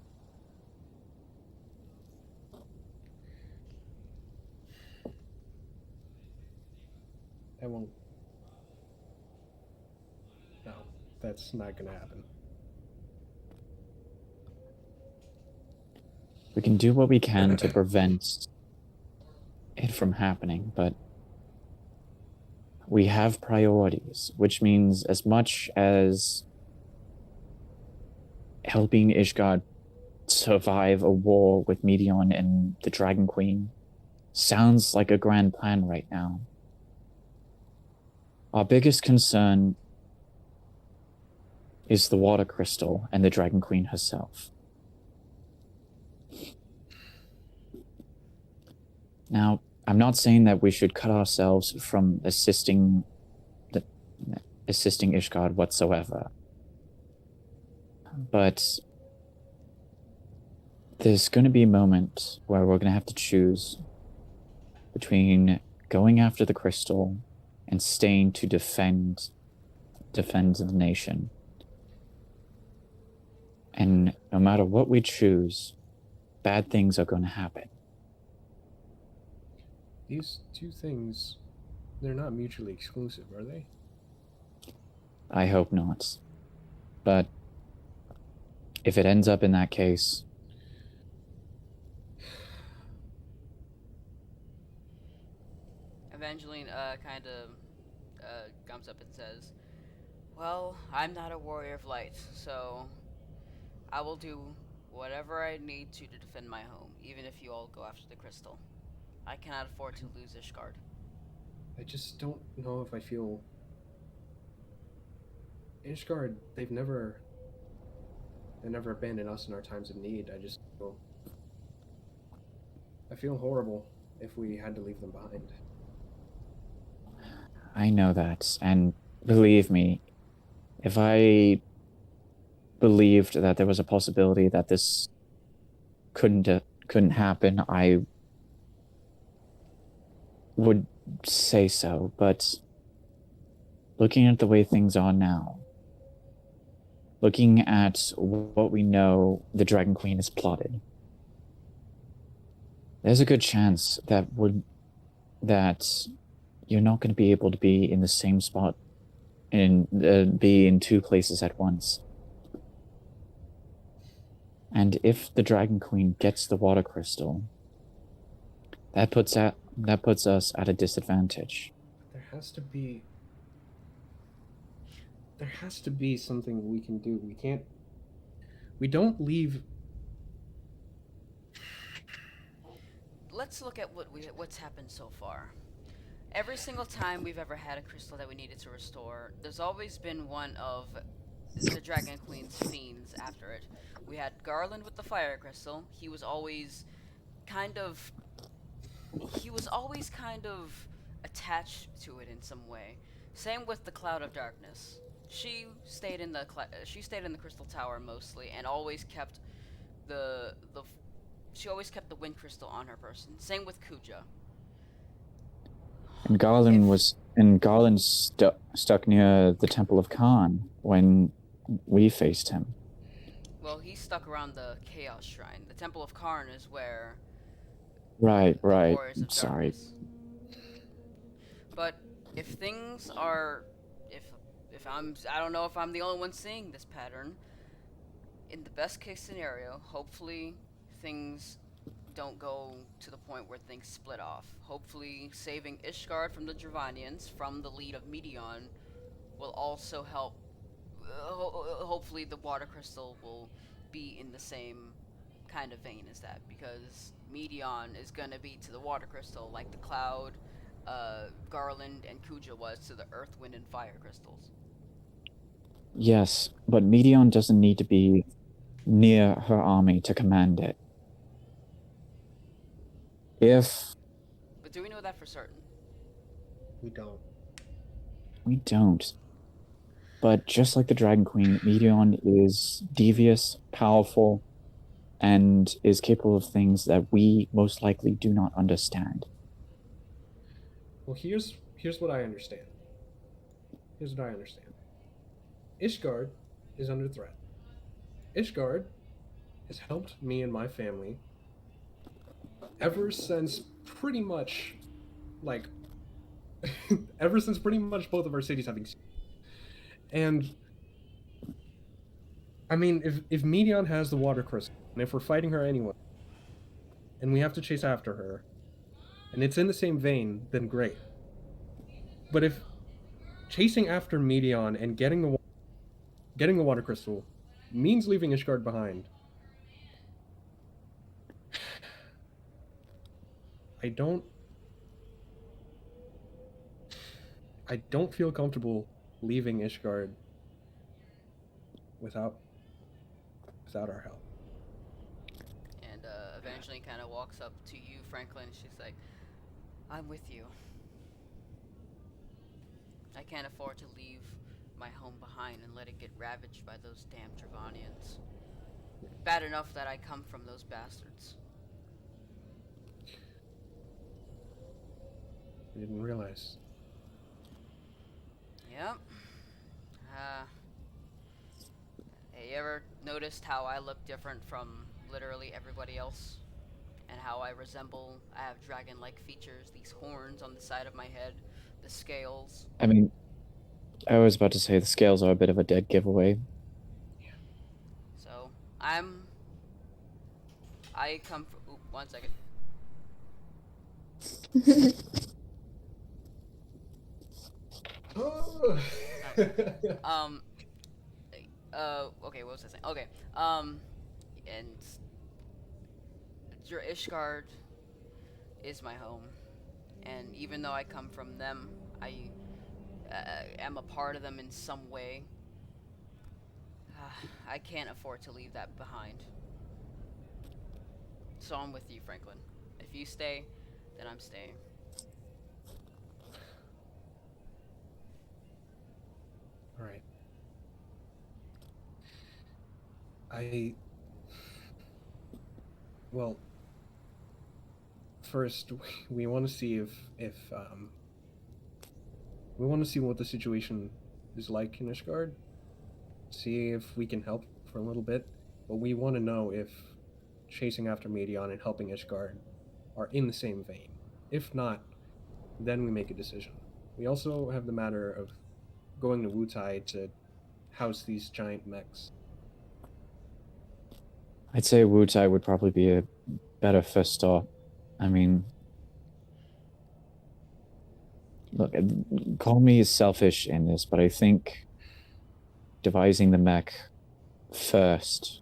I won't. No, that's not gonna happen. We can do what we can to prevent it from happening, but we have priorities, which means as much as helping Ishgard survive a war with Medion and the Dragon Queen sounds like a grand plan right now. Our biggest concern is the water crystal and the Dragon Queen herself. Now, I'm not saying that we should cut ourselves from assisting Ishgard whatsoever, but there's going to be a moment where we're going to have to choose between going after the crystal and staying to defend the nation. And no matter what we choose, bad things are going to happen. These two things, they're not mutually exclusive, are they? I hope not. But if it ends up in that case, Evangeline kind of comes up and says, "Well, I'm not a warrior of light, so I will do whatever I need to defend my home, even if you all go after the crystal. I cannot afford to lose Ishgard." I just don't know if I feel... Ishgard, they've never abandoned us in our times of need. I feel horrible if we had to leave them behind. I know that, and believe me, if I believed that there was a possibility that this couldn't happen, I would say so, but looking at the way things are now, looking at what we know the Dragon Queen has plotted, there's a good chance that you're not going to be able to be in the same spot and be in two places at once. And if the Dragon Queen gets the water crystal, that puts us at a disadvantage. There has to be something we can do. We don't leave. Let's look at what's happened so far. Every single time we've ever had a crystal that we needed to restore, there's always been one of the Dragon Queen's fiends after it. We had Garland with the fire crystal. He was always kind of attached to it in some way. Same with the Cloud of Darkness. She stayed in the crystal tower mostly, and always kept she always kept the wind crystal on her person. Same with Kuja. And Garland stuck near the Temple of Khan when we faced him. Well, he's stuck around the Chaos Shrine. The Temple of Karn is where. Right. Warriors of Sorry. Darkness. But if things are, I don't know if I'm the only one seeing this pattern. In the best case scenario, hopefully things don't go to the point where things split off. Hopefully saving Ishgard from the Dravanians, from the lead of Meteon, will also help. Hopefully the water crystal will be in the same kind of vein as that, because Meteon is going to be to the water crystal like the Cloud, Garland, and Kuja was to the Earth, Wind, and Fire crystals. Yes, but Meteon doesn't need to be near her army to command it. But do we know that for certain? We don't. We don't. But just like the Dragon Queen, Meteon is devious, powerful, and is capable of things that we most likely do not understand. Well, here's what I understand. Ishgard is under threat. Ishgard has helped me and my family ever since pretty much both of our cities having. And I mean, if Meteon has the water crystal, and if we're fighting her anyway, and we have to chase after her, and it's in the same vein, then great. But if chasing after Meteon and getting the water crystal means leaving Ishgard behind, I don't feel comfortable leaving Ishgard without our help. And eventually kind of walks up to you, Franklin. She's like, I'm with you. I can't afford to leave my home behind and let it get ravaged by those damn Dravanians. Bad enough that I come from those bastards. I didn't realize. Yep. Hey, you ever noticed how I look different from literally everybody else? And how I have dragon-like features, these horns on the side of my head, the scales. I mean, I was about to say the scales are a bit of a dead giveaway. Yeah. So, I come from... Oop, 1 second. Okay, what was I saying? Okay, and Ishgard is my home, and even though I come from them, I am a part of them in some way. I can't afford to leave that behind. So I'm with you, Franklin. If you stay, then I'm staying. All right. I well, first we want to see if we want to see what the situation is like in Ishgard. See if we can help for a little bit, but we want to know if chasing after Medion and helping Ishgard are in the same vein. If not, then we make a decision. We also have the matter of going to Wutai to house these giant mechs. I'd say Wutai would probably be a better first stop. I mean, look, call me selfish in this, but I think devising the mech first,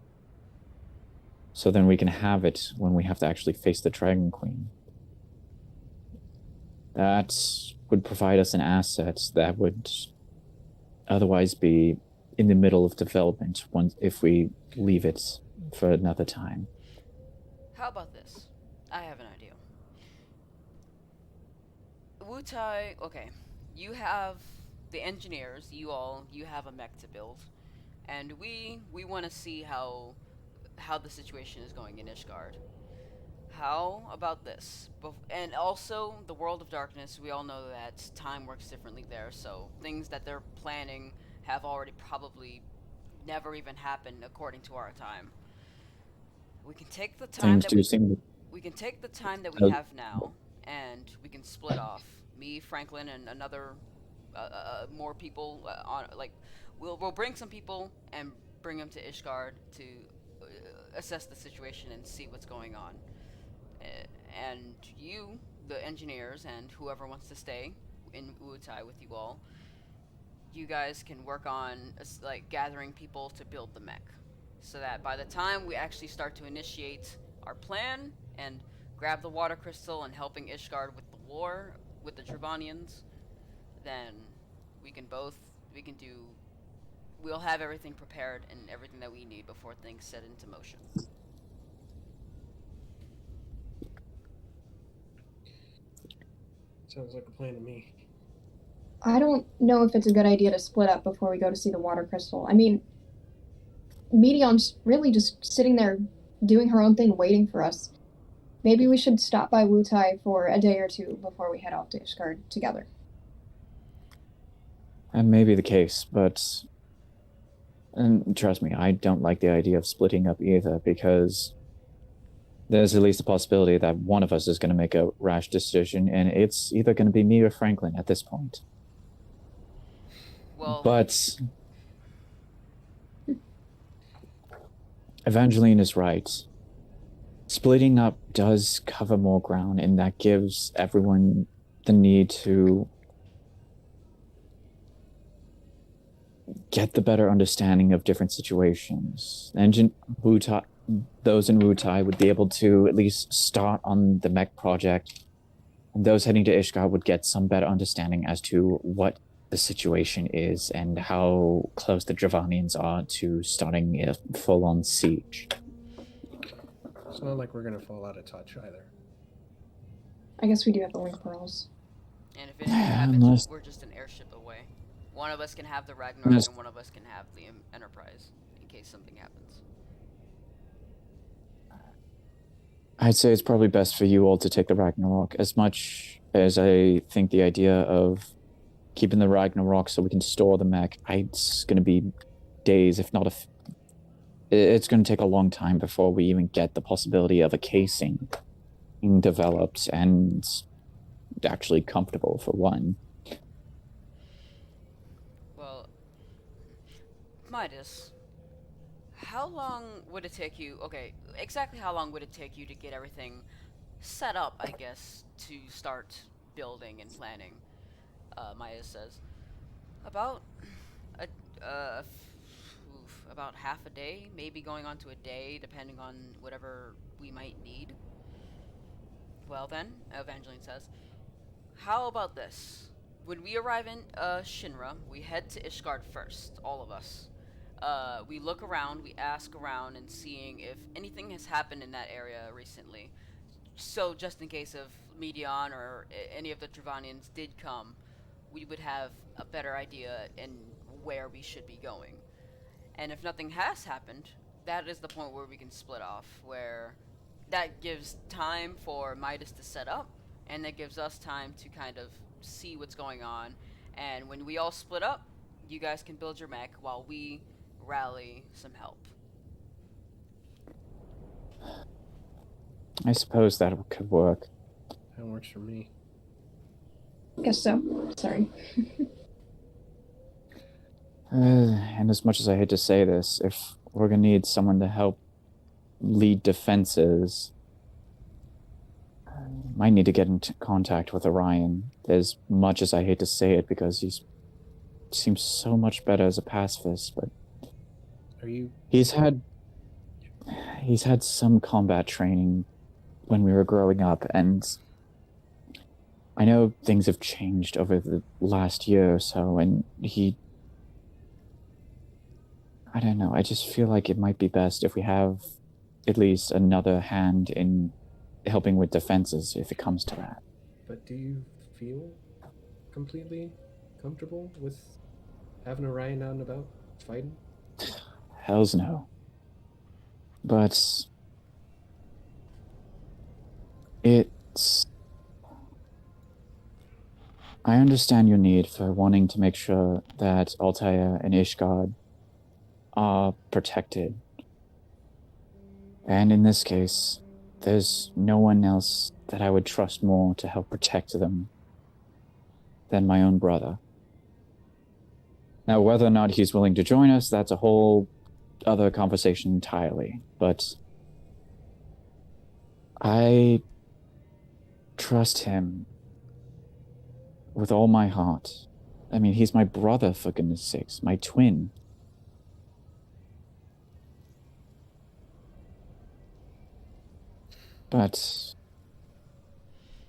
so then we can have it when we have to actually face the Dragon Queen. That would provide us an asset that would otherwise be in the middle of development if we leave it for another time. How about this? I have an idea. Wutai, okay. You have the engineers, you have a mech to build. And we want to see how the situation is going in Ishgard. How about this? And also, the World of Darkness, we all know that time works differently there, so things that they're planning have already probably never even happened according to our time. We can take the time Things do seem. we can take the time that we Uh, have now, and we can split off. Me, Franklin, and another more people on like we'll bring some people and bring them to Ishgard to assess the situation and see what's going on. And you, the engineers, and whoever wants to stay in Wutai with you all, you guys can work on like gathering people to build the mech, so that by the time we actually start to initiate our plan and grab the water crystal and helping Ishgard with the war with the Dravanians, then we can do we'll have everything prepared and everything that we need before things set into motion. Sounds like a plan to me. I don't know if it's a good idea to split up before we go to see the water crystal. I mean, Medion's really just sitting there doing her own thing, waiting for us. Maybe we should stop by Wutai for a day or two before we head off to Ishgard together. That may be the case, but and trust me, I don't like the idea of splitting up either, because there's at least a possibility that one of us is going to make a rash decision, and it's either going to be me or Franklin at this point. Well, But Evangeline is right. Splitting up does cover more ground, and that gives everyone the need to get the better understanding of different situations. Those in Wutai would be able to at least start on the mech project, and those heading to Ishgard would get some better understanding as to what the situation is and how close the Dravanians are to starting a full-on siege. It's not like we're gonna fall out of touch either. I guess we do have the link pearls. and if anything happens, Unless- we're just an airship away. One of us can have the Ragnarok, and one of us can have the Enterprise in case something happens. I'd say it's probably best for you all to take the Ragnarok, as much as I think the idea of keeping the Ragnarok so we can store the mech, it's going to be days, if not it's going to take a long time before we even get the possibility of a casing being developed and actually comfortable for one. Well, Midas, how long would it take you? Okay, exactly how long would it take you to get everything set up, I guess, to start building and planning? Midas says. About about half a day, maybe going on to a day, depending on whatever we might need. Well then, Evangeline says, how about this? When we arrive in Shinra, we head to Ishgard first, all of us. We look around, we ask around, and seeing if anything has happened in that area recently. So just in case of Medion or any of the Dravanians did come, we would have a better idea in where we should be going. And if nothing has happened, that is the point where we can split off, where that gives time for Midas to set up, and that gives us time to kind of see what's going on. And when we all split up, you guys can build your mech while we rally some help. I suppose that could work. That works for me. Guess so. Sorry. And as much as I hate to say this, if we're gonna need someone to help lead defenses, might need to get into contact with Orion. As much as I hate to say it, because he seems so much better as a pacifist, but Are you? he's had some combat training when we were growing up, and I know things have changed over the last year or so, and I don't know, I just feel like it might be best if we have at least another hand in helping with defenses if it comes to that. But do you feel completely comfortable with having Orion out and about fighting? Hells no. But I understand your need for wanting to make sure that Altair and Ishgard are protected. And in this case, there's no one else that I would trust more to help protect them than my own brother. Now, whether or not he's willing to join us, that's a whole other conversation entirely. But I trust him with all my heart. I mean, he's my brother, for goodness sakes, my twin. But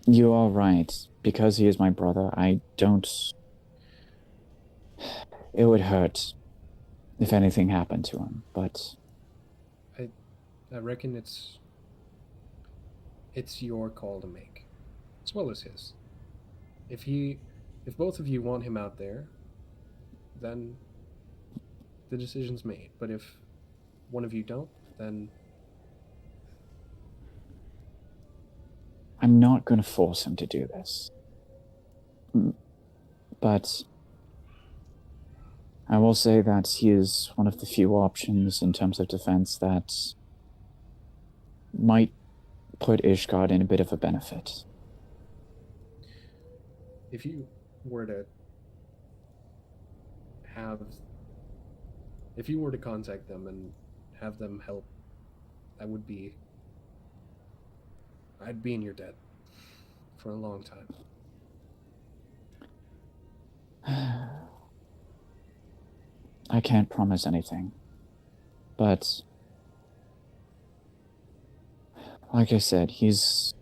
you are right. Because he is my brother, I don't... It would hurt if anything happened to him, but... I reckon it's your call to make, as well as his. If both of you want him out there, then the decision's made. But if one of you don't, then I'm not going to force him to do this. But I will say that he is one of the few options in terms of defense that might put Ishgard in a bit of a benefit. if you were to contact them and have them help, I'd be in your debt for a long time. I can't promise anything, but like I said, he's,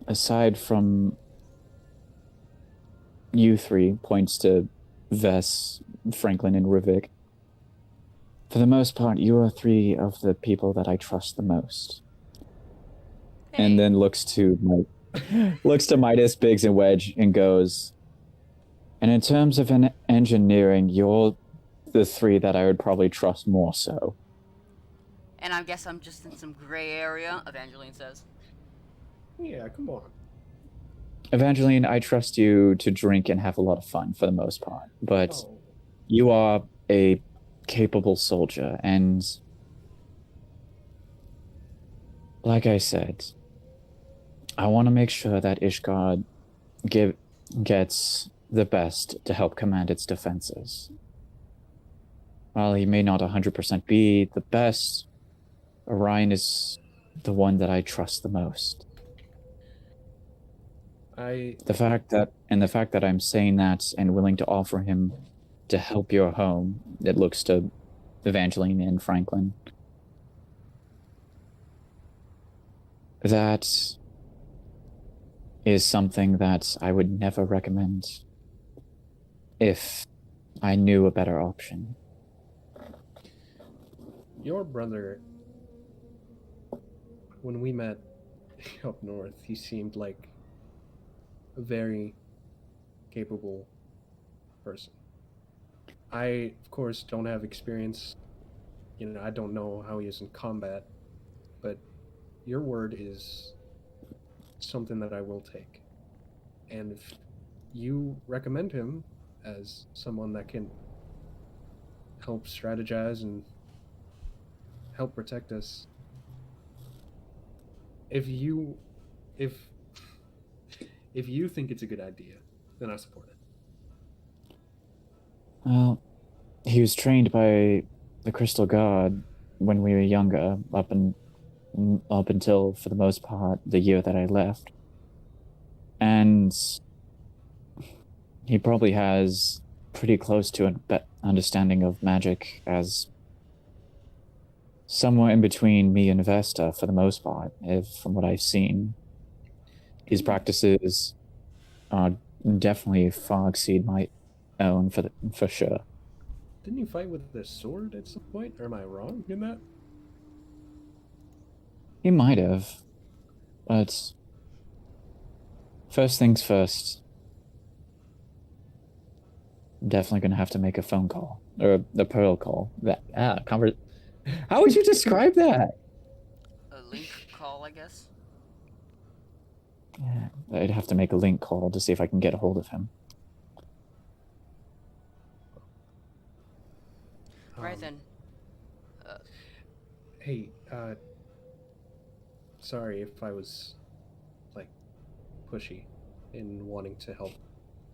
aside from you three, points to Vess, Franklin, and Rivik, for the most part, you are three of the people that I trust the most. Hey. And then looks to Midas, Biggs, and Wedge and goes, and in terms of engineering, you're the three that I would probably trust more so. And I guess I'm just in some gray area, Evangeline says. Yeah, come on. Evangeline, I trust you to drink and have a lot of fun for the most part, but Oh, you are a capable soldier, and like I said, I want to make sure that Ishgard gets the best to help command its defenses. While he may not 100% be the best, Orion is the one that I trust the most. The fact that I'm saying that and willing to offer him to help your home, it looks to Evangeline and Franklin, that is something that I would never recommend if I knew a better option. your brother, when we met up north, he seemed like a very capable person. I, of course, don't have experience, I don't know how he is in combat, but your word is something that I will take. And if you recommend him as someone that can help strategize and help protect us, if you if if you think it's a good idea, then I support it. Well, he was trained by the Crystal God when we were younger, up until, for the most part, the year that I left. And he probably has pretty close to an understanding of magic as somewhere in between me and Vesta for the most part, if from what I've seen. His practices are definitely far exceed my own for sure. Didn't you fight with the sword at some point? Or am I wrong in that? He might have, but first things first, definitely gonna have to make a phone call or a pearl call. How would you describe that? A link call, I guess. Yeah, I'd have to make a link call to see if I can get a hold of him. Right Um, then. Uh, Hey, sorry if I was like pushy in wanting to help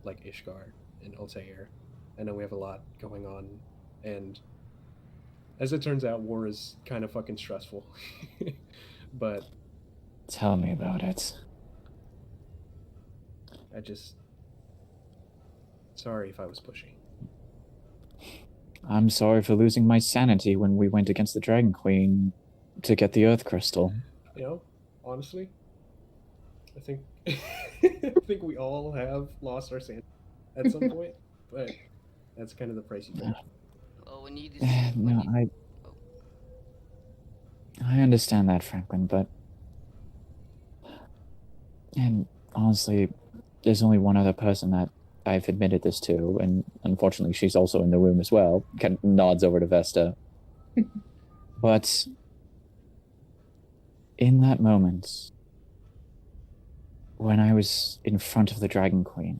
like Ishgar and Altair. I know we have a lot going on, and as it turns out, war is kind of fucking stressful. But Tell me about it. I just sorry if I was pushy. I'm sorry for losing my sanity when we went against the Dragon Queen to get the Earth Crystal. Honestly, I think I think we all have lost our sanity at some point, but that's kind of the price you pay. well, when you No, oh, I understand that, Franklin, but and honestly, there's only one other person that I've admitted this to, and unfortunately, she's also in the room as well. Kind of nods over to Vesta. But in that moment, when I was in front of the Dragon Queen,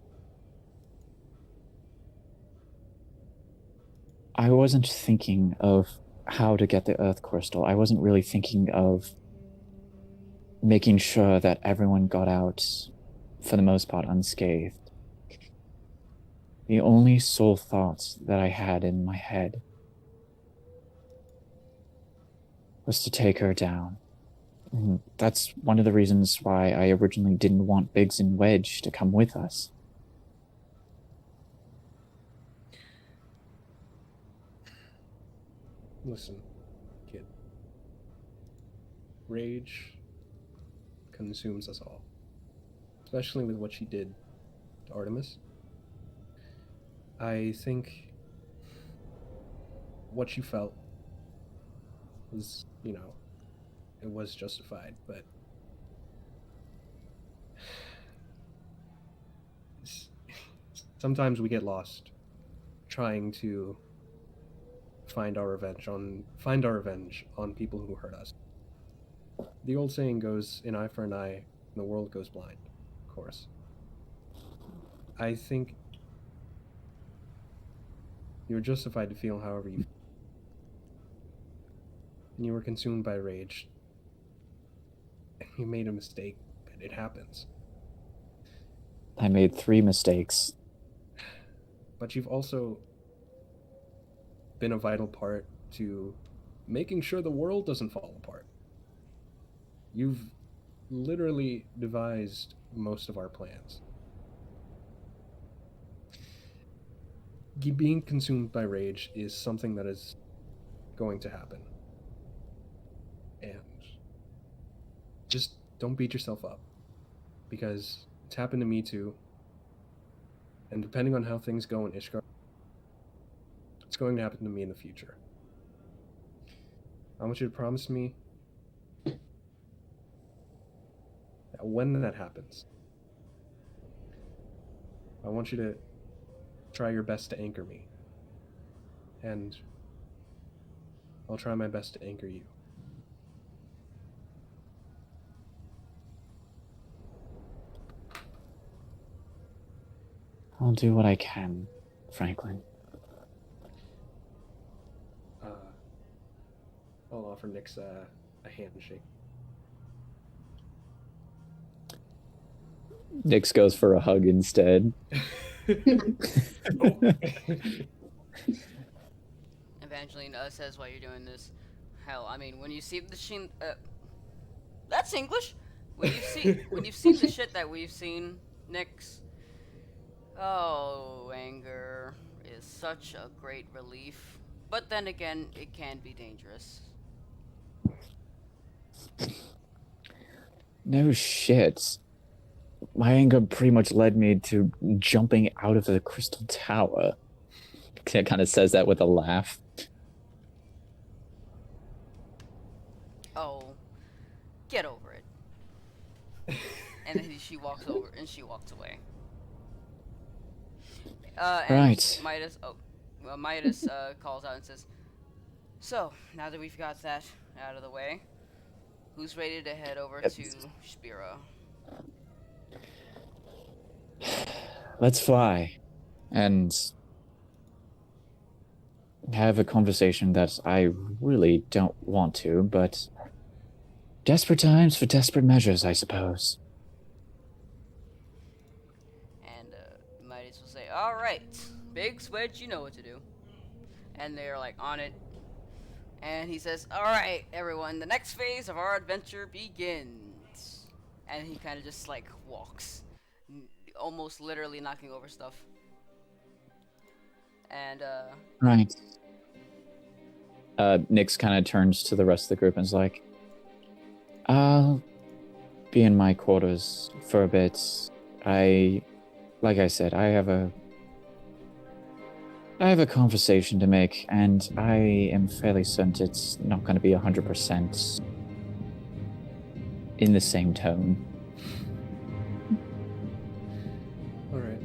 I wasn't thinking of how to get the Earth Crystal. I wasn't really thinking of making sure that everyone got out, for the most part, unscathed. The only sole thought that I had in my head was to take her down. And that's one of the reasons why I originally didn't want Biggs and Wedge to come with us. Listen, kid. Rage consumes us all, especially with what she did to Artemis. I think what you felt was, it was justified, but sometimes we get lost trying to find our revenge on people who hurt us. The old saying goes, an eye for an eye, and the world goes blind, of course. I think you're justified to feel however you feel. And you were consumed by rage. You made a mistake, but it happens. I made 3 mistakes. But you've also been a vital part to making sure the world doesn't fall apart. You've literally devised most of our plans. Being consumed by rage is something that is going to happen. And just don't beat yourself up, because it's happened to me too. And depending on how things go in Ishgar, it's going to happen to me in the future. I want you to promise me that when that happens, I want you to try your best to anchor me and I'll try my best to anchor you. I'll do what I can, Franklin. I'll offer Nyx a handshake. Nyx goes for a hug instead. Evangeline says while you're doing this, hell, I mean, when you see the sheen, that's English. When you've seen the shit that we've seen, Nyx, oh, anger is such a great relief. But then again, it can be dangerous. No shit. My anger pretty much led me to jumping out of the crystal tower. It kind of says that with a laugh. Oh, get over it. And then she walks over and she walks away. And Right. Midas calls out and says, "So now that we've got that out of the way, who's ready to head over to Spira?" Let's fly and have a conversation that I really don't want to, but desperate times for desperate measures, I suppose. And Midas will say, "All right, Big Switch, you know what to do." And they're like on it. And he says, "All right, everyone, the next phase of our adventure begins." And he kind of just like walks, almost literally knocking over stuff. And Right. Nyx kind of turns to the rest of the group and is like, I'll be in my quarters for a bit. Like I said, I have a conversation to make, and I am fairly certain it's not going to be 100% in the same tone. All right.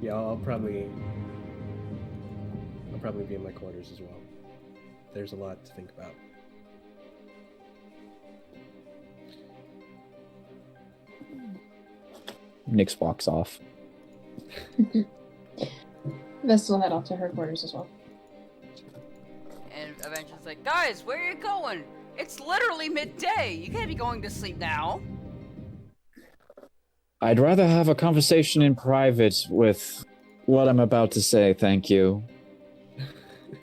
I'll probably be in my quarters as well. There's a lot to think about. Nyx walks off. Vesta will head off to her quarters as well. And Avengers like, "Guys, where are you going? It's literally midday. You can't be going to sleep now." I'd rather have a conversation in private with what I'm about to say, thank you.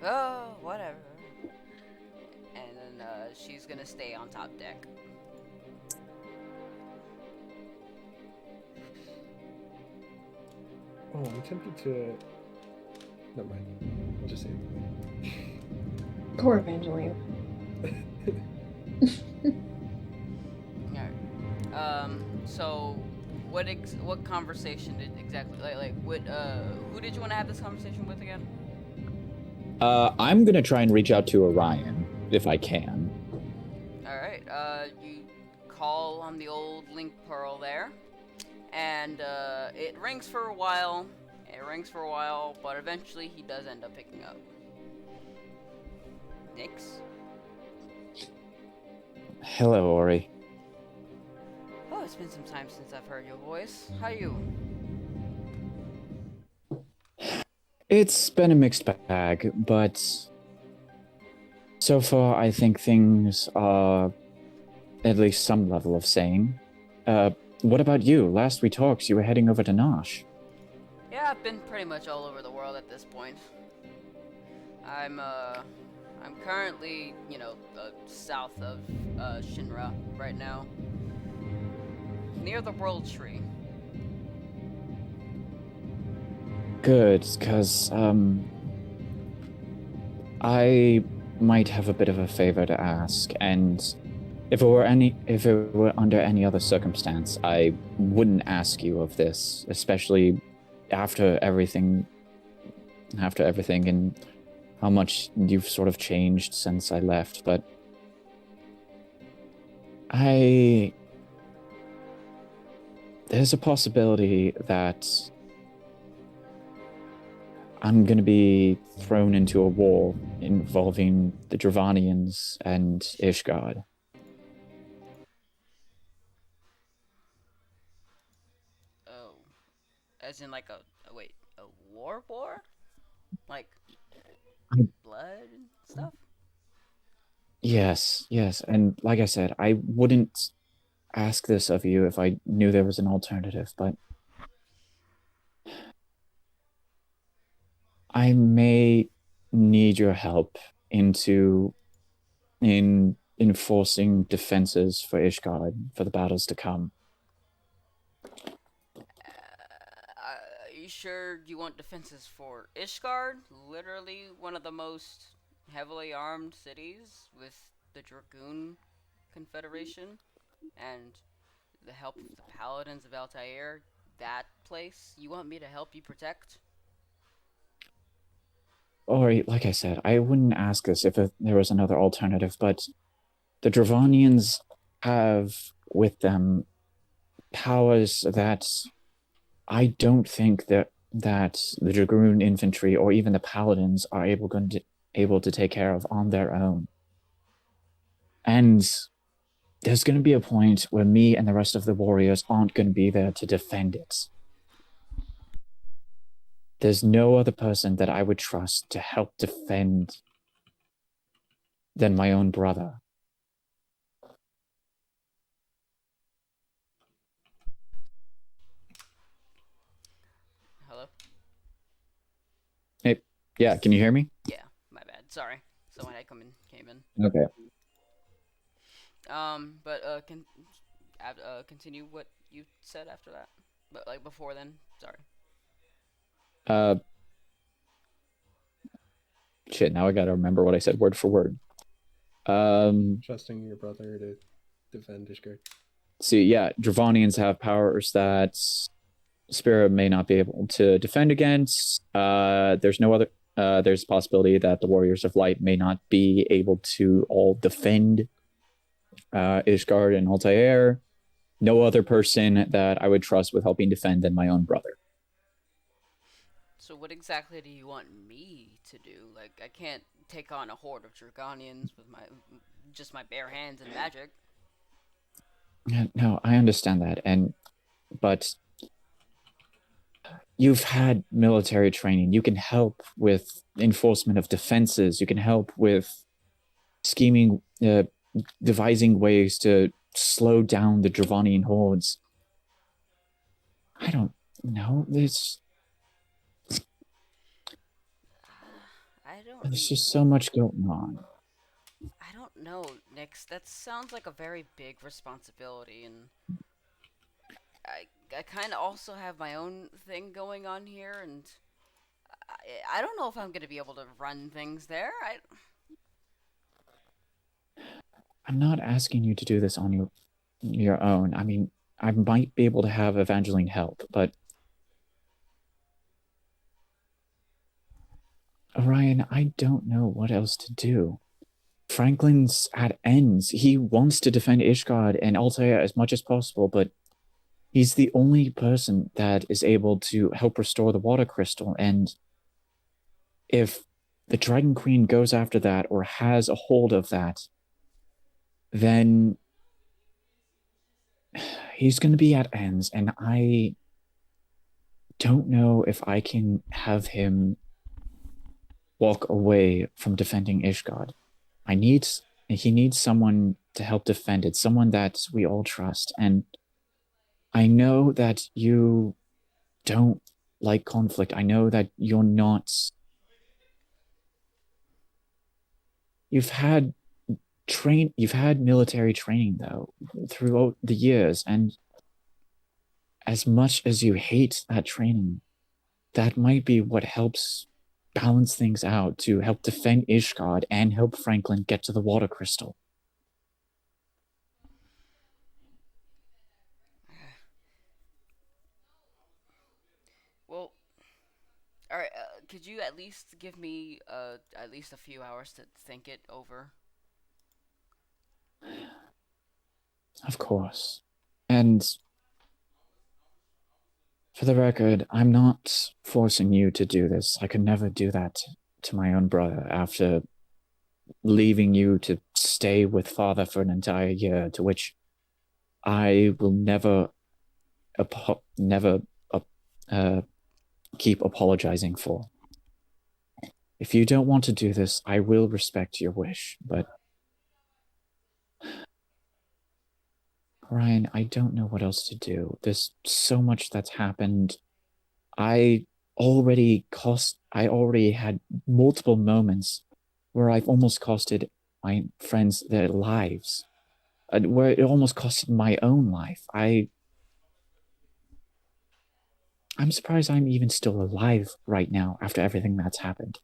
Oh, whatever. And then she's gonna stay on top deck. Oh, I'm tempted to... Never mind. I'll just say it. Poor Evangeline. Alright. So what conversation did exactly who did you want to have this conversation with again? I'm gonna try and reach out to Orion, if I can. Alright, you call on the old link pearl there, and it rings for a while, but eventually he does end up picking up. Nyx? Hello, Ori. Oh, it's been some time since I've heard your voice. How are you? It's been a mixed bag, but so far I think things are at least some level of sane. What about you? Last we talked, you were heading over to Nosh. Yeah, I've been pretty much all over the world at this point. I'm currently, south of Shinra right now, near the World Tree. Good, because I might have a bit of a favor to ask, and if it were under any other circumstance, I wouldn't ask you of this, especially after everything and how much you've sort of changed since I left, but there's a possibility that I'm gonna be thrown into a war involving the Dravanians and Ishgard. Oh, as in like wait, a war? Like I- blood and stuff? Yes, yes, and like I said, I wouldn't ask this of you if I knew there was an alternative, but I may need your help in enforcing defenses for Ishgard for the battles to come. Are you sure you want defenses for Ishgard? Literally one of the most heavily armed cities with the Dragoon Confederation and the help of the Paladins of Altair. That place you want me to help you protect? Or, like I said, I wouldn't ask this if there was another alternative, but the Dravanians have with them powers that I don't think that the Dragoon infantry or even the paladins are able to take care of on their own. And there's going to be a point where me and the rest of the warriors aren't going to be there to defend it. There's no other person that I would trust to help defend than my own brother. Hello? Hey, yeah, can you hear me? Yeah, my bad. Sorry. Someone had came in. Okay. But continue what you said after that. But like before then, sorry. Uh, Shit, now I gotta remember what I said word for word. Trusting your brother to defend Ishgard. See, yeah, Dravanians have powers that Spira may not be able to defend against. There's no other. There's a possibility that the Warriors of Light may not be able to all defend Ishgard and Altair. No other person that I would trust with helping defend than my own brother. So what exactly do you want me to do? Like I can't take on a horde of Dragonians with just my bare hands and magic. No, I understand that, but you've had military training. You can help with enforcement of defenses. You can help with scheming, devising ways to slow down the Dravanian hordes. I don't know. I don't. There's just so much going on. I don't know, Nix. That sounds like a very big responsibility, and I kind of also have my own thing going on here, and I don't know if I'm gonna be able to run things there. I'm not asking you to do this on your own. I mean, I might be able to have Evangeline help, but Orion, I don't know what else to do. Franklin's at ends. He wants to defend Ishgard and Altair as much as possible, but he's the only person that is able to help restore the water crystal. And if the Dragon Queen goes after that or has a hold of that, then he's going to be at ends. And I don't know if I can have him walk away from defending Ishgard. He needs someone to help defend it, someone that we all trust. And I know that you don't like conflict. I know that you're not. You've had military training though throughout the years, and as much as you hate that training, that might be what helps balance things out to help defend Ishgard and help Franklin get to the water crystal. Well, all right. Could you at least give me at least a few hours to think it over? Of course. And For the record, I'm not forcing you to do this. I could never do that to my own brother after leaving you to stay with father for an entire year, to which I will never uh, keep apologizing for. If you don't want to do this, I will respect your wish, but Ryan, I don't know what else to do. There's so much that's happened. I I already had multiple moments where I've almost costed my friends their lives, where it almost costed my own life. I'm surprised I'm even still alive right now after everything that's happened.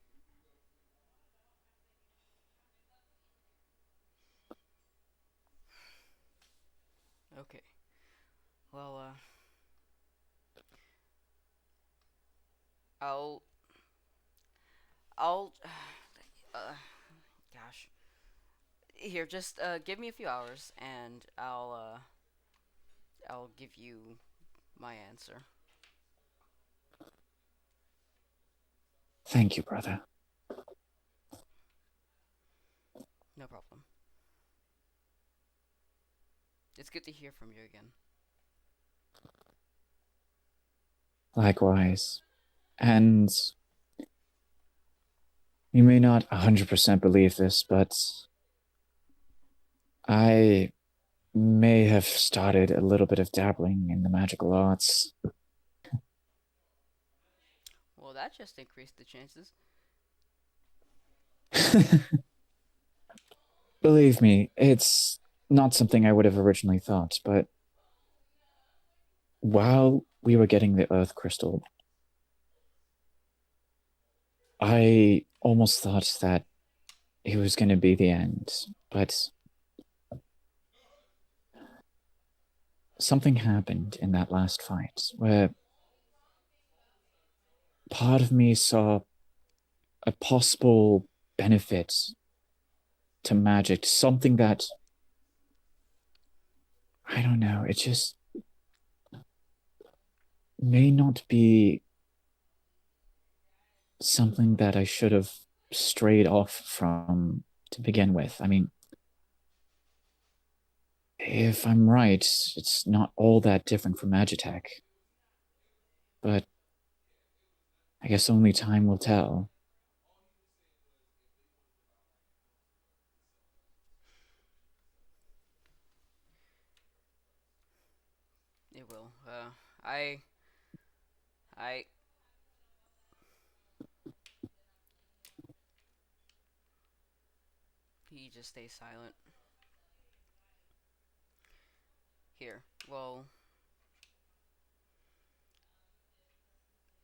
Okay. Well, I'll, I'll, uh, gosh. Here, just give me a few hours, and I'll give you my answer. Thank you, brother. No problem. It's good to hear from you again. Likewise. And you may not 100% believe this, but I may have started a little bit of dabbling in the magical arts. Well, that just increased the chances. Believe me, it's not something I would have originally thought, but while we were getting the Earth crystal, I almost thought that it was going to be the end, but something happened in that last fight where part of me saw a possible benefit to magic, something that, I don't know, it just may not be something that I should have strayed off from to begin with. I mean, if I'm right, it's not all that different from Magitech. But I guess only time will tell. It will. I, I. He just stays silent. Here. Well,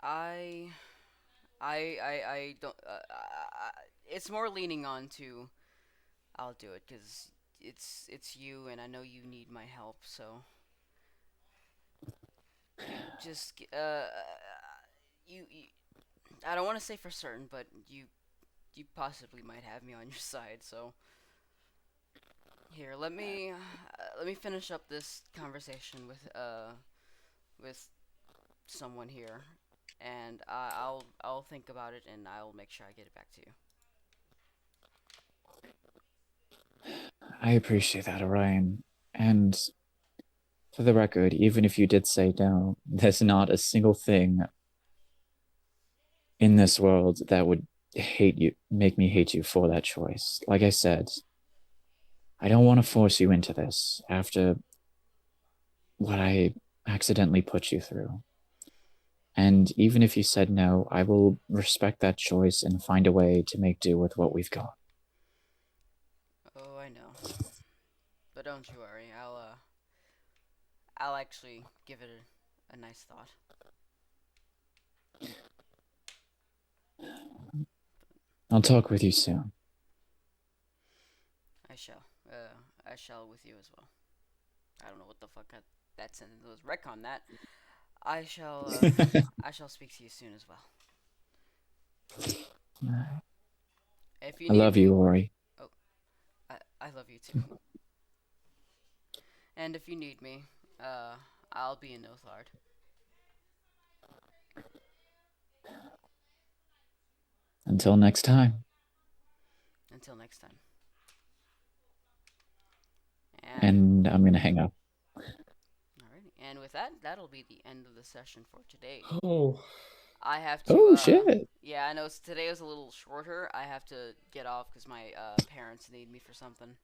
I, I don't. It's more leaning on to. I'll do it because it's you, and I know you need my help. So just you I don't want to say for certain, but you possibly might have me on your side. So here, let me finish up this conversation with someone here, and I'll think about it, and I'll make sure I get it back to you. I appreciate that, Orion. And for the record, even if you did say no, there's not a single thing in this world that would make me hate you for that choice. Like I said, I don't want to force you into this after what I accidentally put you through. And even if you said no, I will respect that choice and find a way to make do with what we've got. Oh, I know, but don't you worry. I'll actually give it a nice thought. I'll talk with you soon. I shall. I shall with you as well. I don't know what the fuck that sentence was. Retcon that. I shall. I shall speak to you soon as well. If you I need love me, you, Ori. I love you too. And if you need me, I'll be in Nothard. Until next time. Until next time. And I'm gonna hang up. Alrighty. And with that, that'll be the end of the session for today. Oh, I have to. Oh shit! Yeah, I know today was a little shorter. I have to get off because my parents need me for something.